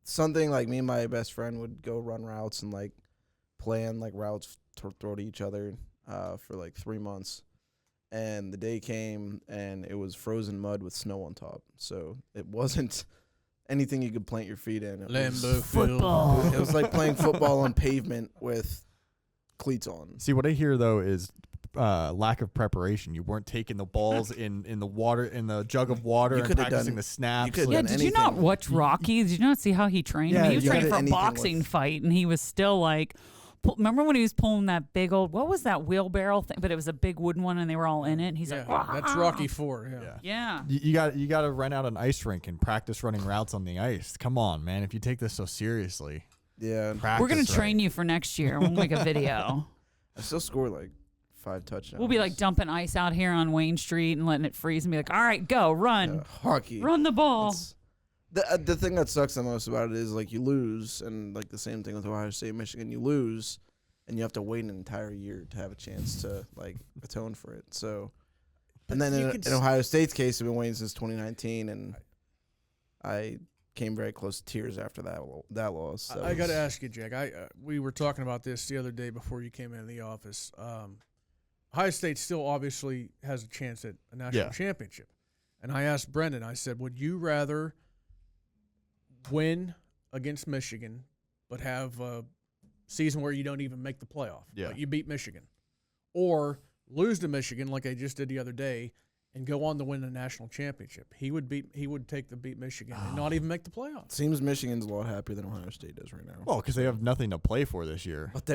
Something like me and my best friend would go run routes and like plan like routes to throw to each other for like 3 months. And the day came and it was frozen mud with snow on top. So it wasn't anything you could plant your feet in. It Lambeau was, Football. it was like playing football on pavement with cleats on. See, what I hear though is lack of preparation. You weren't taking the balls in the water, in the jug of water, You and could have practicing done- the snaps. you could have Yeah, done did you not anything. watch Rocky? Did you not see how he trained? I Yeah, mean, he was you training could for a anything boxing with- fight, and he was still like remember when he was pulling that big old, what was that wheelbarrow thing? But it was a big wooden one, and they were all in it. And he's like, that's Rocky IV. Yeah. You got to rent out an ice rink and practice running routes on the ice. Come on, man. If you take this so seriously. Yeah. We're going to train you for next year. We'll make a video. I still score like 5 touchdowns. We'll be like dumping ice out here on Wayne Street and letting it freeze and be like, all right, go, run. Hockey. Run the ball. The thing that sucks the most about it is like you lose, and like the same thing with Ohio State, Michigan, you lose, and you have to wait an entire year to have a chance to like atone for it. So, and then in Ohio State's case, I've been waiting since 2019, and I came very close to tears after that loss. I got to ask you, Jack. We were talking about this the other day before you came into the office. Ohio State still obviously has a chance at a national championship, and I asked Brendan. I said, would you rather win against Michigan, but have a season where you don't even make the playoff? Yeah. Like you beat Michigan, or lose to Michigan like I just did the other day, and go on to win the national championship. He would take the beat Michigan and not even make the playoffs. Seems Michigan's a lot happier than Ohio State is right now. Well, because they have nothing to play for this year. But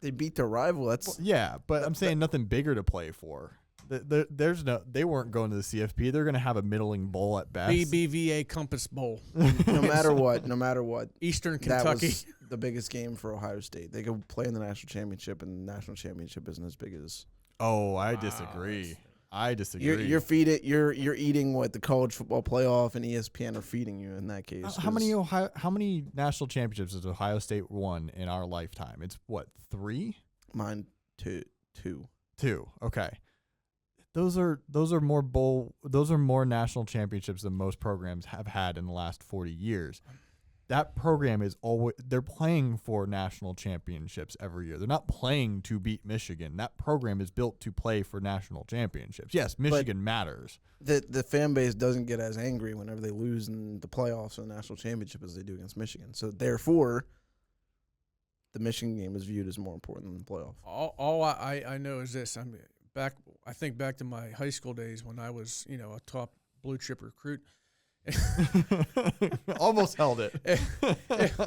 they beat their rival. That's but I'm saying nothing bigger to play for. They weren't going to the CFP. They're going to have a middling bowl at best. BBVA Compass Bowl. no matter what. Eastern Kentucky. That was the biggest game for Ohio State. They could play in the national championship, and the national championship isn't as big as. Oh, I disagree. You're eating what the college football playoff and ESPN are feeding you in that case. How many national championships has Ohio State won in our lifetime? It's what, 3? Mine 2. 2. Okay. Those are more national championships than most programs have had in the last 40 years. That program is they're playing for national championships every year. They're not playing to beat Michigan. That program is built to play for national championships. Yes, Michigan matters. The fan base doesn't get as angry whenever they lose in the playoffs or the national championship as they do against Michigan. So therefore, the Michigan game is viewed as more important than the playoff. All I know is this. I think back to my high school days when I was, a top blue chip recruit. Almost held it.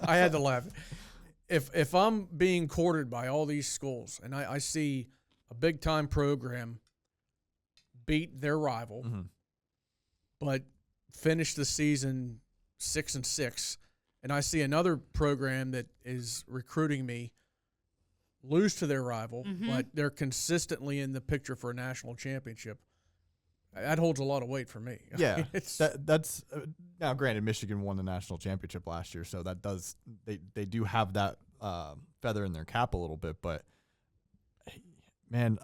I had to laugh. If I'm being courted by all these schools and I see a big time program beat their rival, but finish the season 6-6, and I see another program that is recruiting me lose to their rival, but they're consistently in the picture for a national championship, that holds a lot of weight for me. Yeah, that's now granted, Michigan won the national championship last year, so that does they do have that feather in their cap a little bit. But man,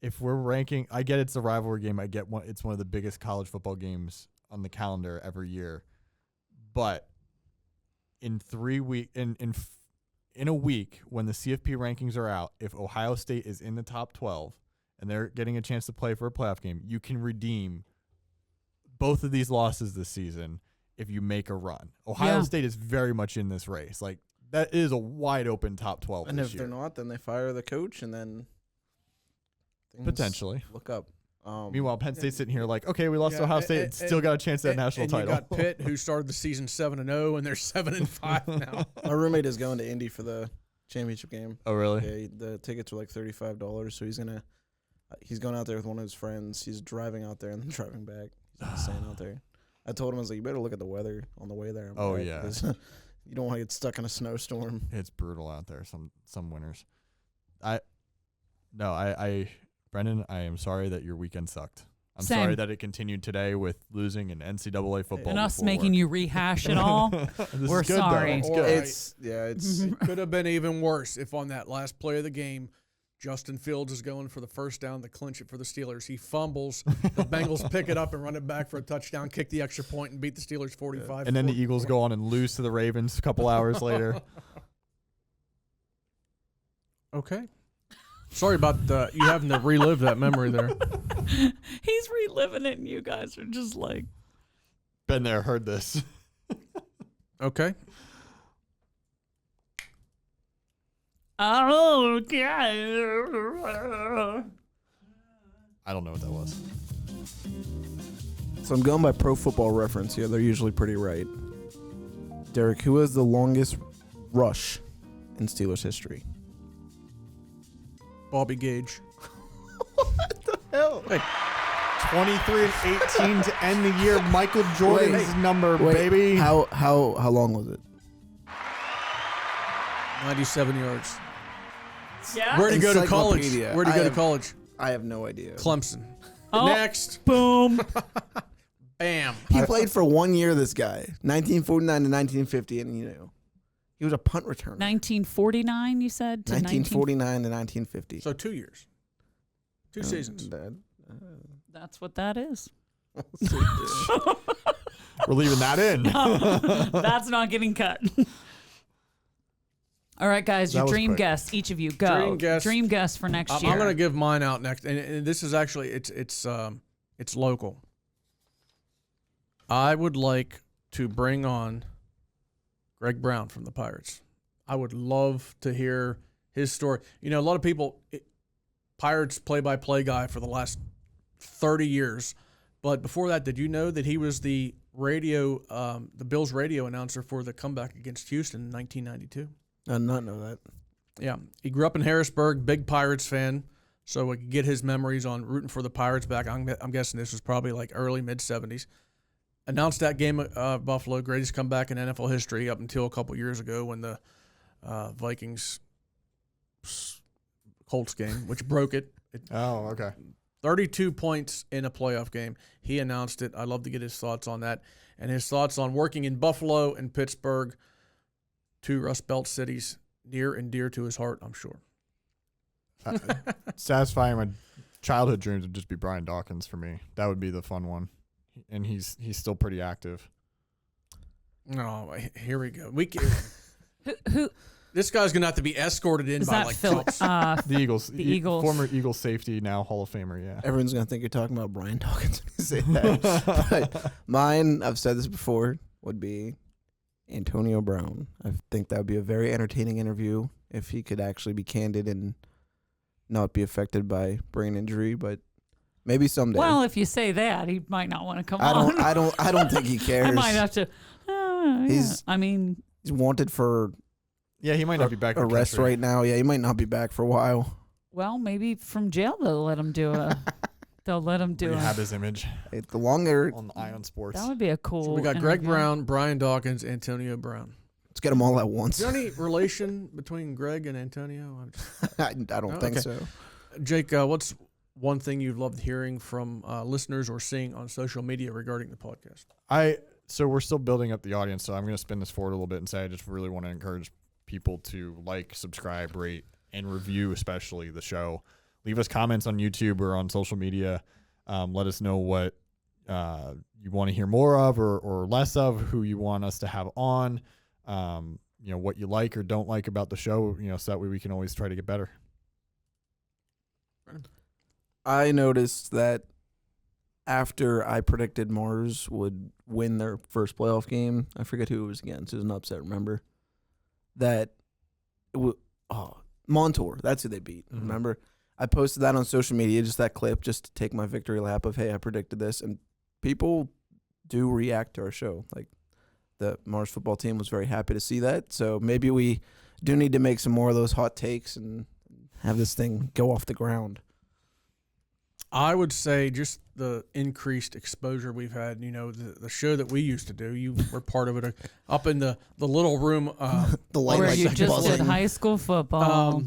if we're ranking, I get it's a rivalry game. I get it's one of the biggest college football games on the calendar every year. But in 3 weeks, in a week when the CFP rankings are out, if Ohio State is in the top 12. And they're getting a chance to play for a playoff game, you can redeem both of these losses this season if you make a run. Ohio State is very much in this race. Like, that is a wide open top 12 and this if year. They're not, then they fire the coach, and then potentially look up. Meanwhile, Penn State's sitting here like, okay, we lost to Ohio State, still got a chance at that national title. You got Pitt, who started the season 7-0, and they're 7-5 now. My roommate is going to Indy for the championship game. Oh, really? Yeah, the tickets are like $35, so he's going out there with one of his friends. He's driving out there and then driving back. He's staying out there. I told him, I was like, you better look at the weather on the way there. Because you don't want to get stuck in a snowstorm. It's brutal out there some winters. Brendan, I am sorry that your weekend sucked. I'm sorry that it continued today with losing in NCAA football. And us making you rehash it all. We're good, sorry. It could have been even worse if on that last play of the game, Justin Fields is going for the first down to clinch it for the Steelers. He fumbles. The Bengals pick it up and run it back for a touchdown, kick the extra point, and beat the Steelers 45. And then the Eagles go on and lose to the Ravens a couple hours later. Okay. Sorry about you having to relive that memory there. He's reliving it, and you guys are just like... Been there, heard this. Okay. Okay. I don't know what that was. So I'm going by Pro Football Reference here. They're usually pretty right. Derek, who has the longest rush in Steelers history? Bobby Gage. What the hell? Wait, 23 and 18 to end the year. Michael Jordan's number, baby. How long was it? 97 yards. Yeah. Where'd he go to college? Encyclopedia. Where'd he go to college? I have no idea. Clemson. Oh. Next. Boom. Bam. He played for 1 year, this guy. 1949 to 1950, and he was a punt returner. 1949, you said? To 1949 to 1950. So 2 years. 2 seasons. That's what that is. We're leaving that in. That's not getting cut. All right, guys, your That was dream quick. guess. Each of you, go. Dream guess. For next I'm year. going to give mine out next, and this is actually it's local. I would like to bring on Greg Brown from the Pirates. I would love to hear his story. A lot of people, Pirates play-by-play guy for the last 30 years, but before that, did you know that he was the Bills radio announcer for the comeback against Houston in 1992? I did not know that. Yeah, he grew up in Harrisburg, big Pirates fan, so we could get his memories on rooting for the Pirates back. I'm guessing this was probably like early, mid-'70s. Announced that game at Buffalo, greatest comeback in NFL history up until a couple years ago when the Vikings Colts game, which broke it. Oh, okay. 32 points in a playoff game. He announced it. I'd love to get his thoughts on that and his thoughts on working in Buffalo and Pittsburgh, two Rust Belt cities near and dear to his heart, I'm sure. Satisfying my childhood dreams would just be Brian Dawkins for me. That would be the fun one. And he's still pretty active. Oh, here we go. Who This guy's going to have to be escorted in is by that? like Phil, cops. The Eagles. The Eagles. Former Eagles safety, now Hall of Famer, yeah. Everyone's going to think you're talking about Brian Dawkins when you say that. But mine, I've said this before, would be Antonio Brown. I think that would be a very entertaining interview if he could actually be candid and not be affected by brain injury, but maybe someday. Well, if you say that, he might not want to come I on. don't think he cares. I might have to. He's wanted for Yeah, he might not be back in arrest country. right now. Yeah, he might not be back for a while. Well, maybe from jail they'll let him do a. They'll let him do Rehab a. his image The longer, on Ion Sports. That would be a cool. So we got Greg interview. Brown, Brian Dawkins, Antonio Brown. let's get them all at once. Is there any relation between Greg and Antonio? I don't think okay. so. Jake, what's one thing you've loved hearing from listeners or seeing on social media regarding the podcast? So we're still building up the audience, so I'm going to spin this forward a little bit and say I just really want to encourage people to like, subscribe, rate, and review, especially the show. Leave us comments on YouTube or on social media. Let us know what you want to hear more of or less of, who you want us to have on, what you like or don't like about the show, so that way we can always try to get better. I noticed that after I predicted Mars would win their first playoff game, I forget who it was against. It was an upset, remember? That Montour, that's who they beat, remember? I posted that on social media, just that clip, just to take my victory lap of, hey, I predicted this. And people do react to our show. Like, the Mars football team was very happy to see that. So maybe we do need to make some more of those hot takes and have this thing go off the ground. I would say just the increased exposure we've had. The show that we used to do, you were part of it up in the little room. The light Where was you just buzzing. did high school football.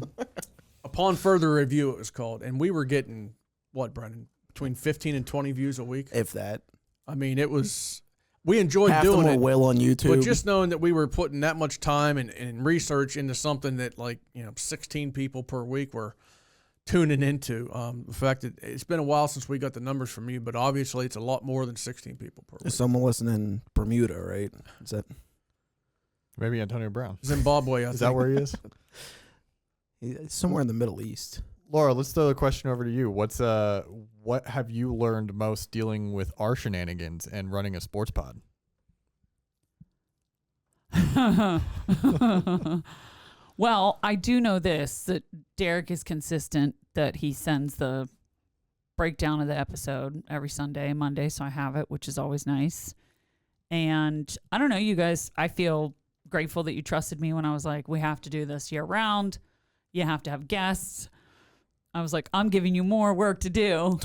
Upon further review, it was called. And we were getting, what, Brendan, between 15 and 20 views a week? If that. I mean, we enjoyed Half doing them it. were well on YouTube. But just knowing that we were putting that much time and research into something that 16 people per week were tuning into. The fact that it's been a while since we got the numbers from you, but obviously it's a lot more than 16 people per week. There's someone listening in Bermuda, right? Is that Maybe Antonio Brown. Zimbabwe, I think. Is that where he is? he's somewhere in the Middle East? Laura, let's throw the question over to you. What have you learned most dealing with our shenanigans and running a sports pod? Well, I do know this, that Derek is consistent, that he sends the breakdown of the episode every Sunday and Monday, so I have it, which is always nice. And I don't know, you guys, I feel grateful that you trusted me when I was like, we have to do this year round. You have to have guests. I was like, I'm giving you more work to do,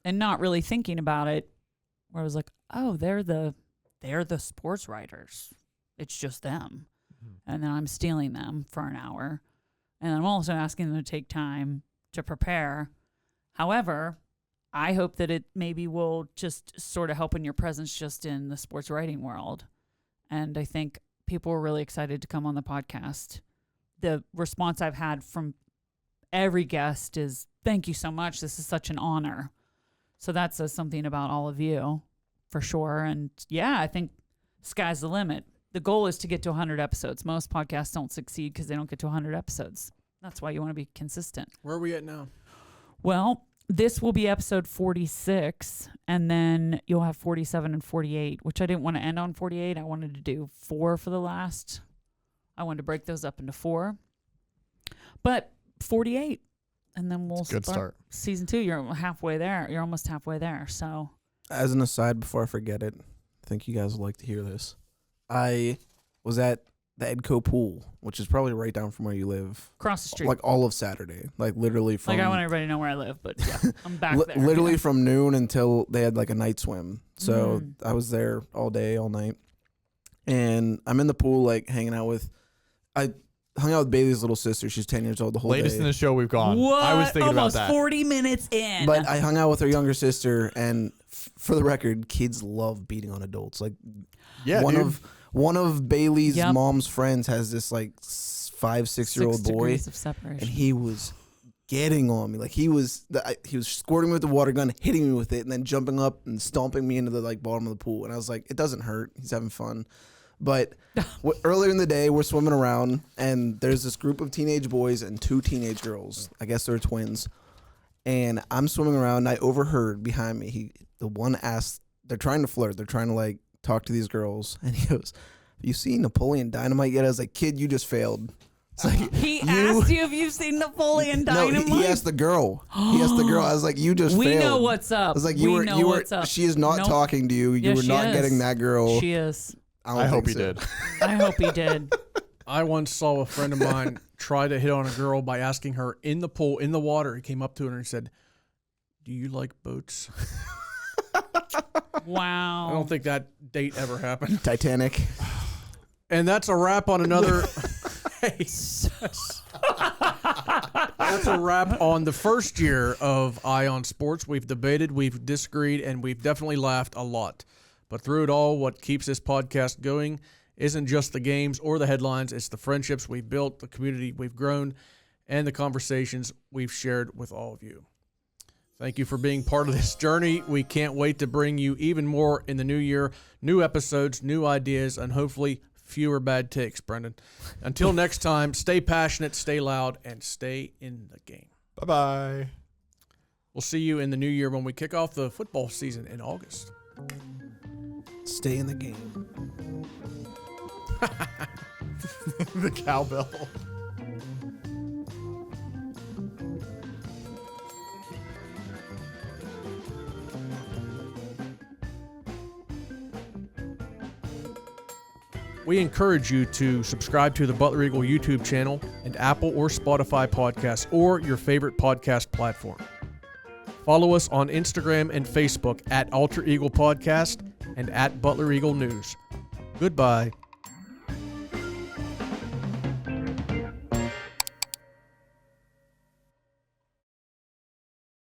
and not really thinking about it. Where I was like, oh, they're the sports writers. It's just them. And then I'm stealing them for an hour. And I'm also asking them to take time to prepare. However, I hope that it maybe will just sort of help in your presence just in the sports writing world. And I think people were really excited to come on the podcast. The response I've had from every guest is, thank you so much. This is such an honor. So that says something about all of you for sure. And yeah, I think sky's the limit. The goal is to get to 100 episodes. Most podcasts don't succeed because they don't get to 100 episodes. That's why you want to be consistent. Where are we at now? Well, this will be episode 46, and then you'll have 47 and 48, which I didn't want to end on 48. I wanted to do 4 for the last. I wanted to break those up into 4. But 48, and then we'll start season 2. You're halfway there. You're almost halfway there. So, as an aside, before I forget it, I think you guys would like to hear this. I was at the Edco pool, which is probably right down from where you live. Across the street. Like all of Saturday. Like literally from... Like I want everybody to know where I live, but yeah, I'm back there. Literally from noon until they had like a night swim. So I was there all day, all night. And I'm in the pool like hanging out with... I hung out with Bailey's little sister. She's 10 years old the whole Latest day. in the show we've gone. What? I was thinking Almost about that. 40 minutes in. But I hung out with her younger sister, and for the record, kids love beating on adults. Like yeah, one of Bailey's mom's friends has this like 5-6-year-old boy, of separation. and he was getting on me. Like he was squirting me with the water gun, hitting me with it, and then jumping up and stomping me into the like bottom of the pool. And I was like, it doesn't hurt. He's having fun. But earlier in the day, we're swimming around, and there's this group of teenage boys and 2 teenage girls. I guess they're twins. And I'm swimming around, and I overheard behind me, the one asked, they're trying to flirt. They're trying to like talk to these girls. And he goes, have you seen Napoleon Dynamite yet? I was like, kid, you just failed. It's like, he asked you if you've seen Napoleon Dynamite? No, he asked the girl. He asked the girl. I was like, you just failed. We know what's up. I was like, what's up. She is not talking to you. You were not getting that girl. She is. I hope he did. I hope he did. I once saw a friend of mine try to hit on a girl by asking her in the pool, in the water. He came up to her and said, do you like boats? Wow. I don't think that date ever happened. Titanic. And that's a wrap on another... That's a wrap on the first year of Eye on Sports. We've debated, we've disagreed, and we've definitely laughed a lot. But through it all, what keeps this podcast going isn't just the games or the headlines. It's the friendships we've built, the community we've grown, and the conversations we've shared with all of you. Thank you for being part of this journey. We can't wait to bring you even more in the new year. New episodes, new ideas, and hopefully fewer bad takes, Brendan. Until next time, stay passionate, stay loud, and stay in the game. Bye-bye. We'll see you in the new year when we kick off the football season in August. Stay in the game. The cowbell. We encourage you to subscribe to the Butler Eagle YouTube channel and Apple or Spotify podcasts or your favorite podcast platform. Follow us on Instagram and Facebook at Alter Eagle Podcast and at Butler Eagle News. Goodbye.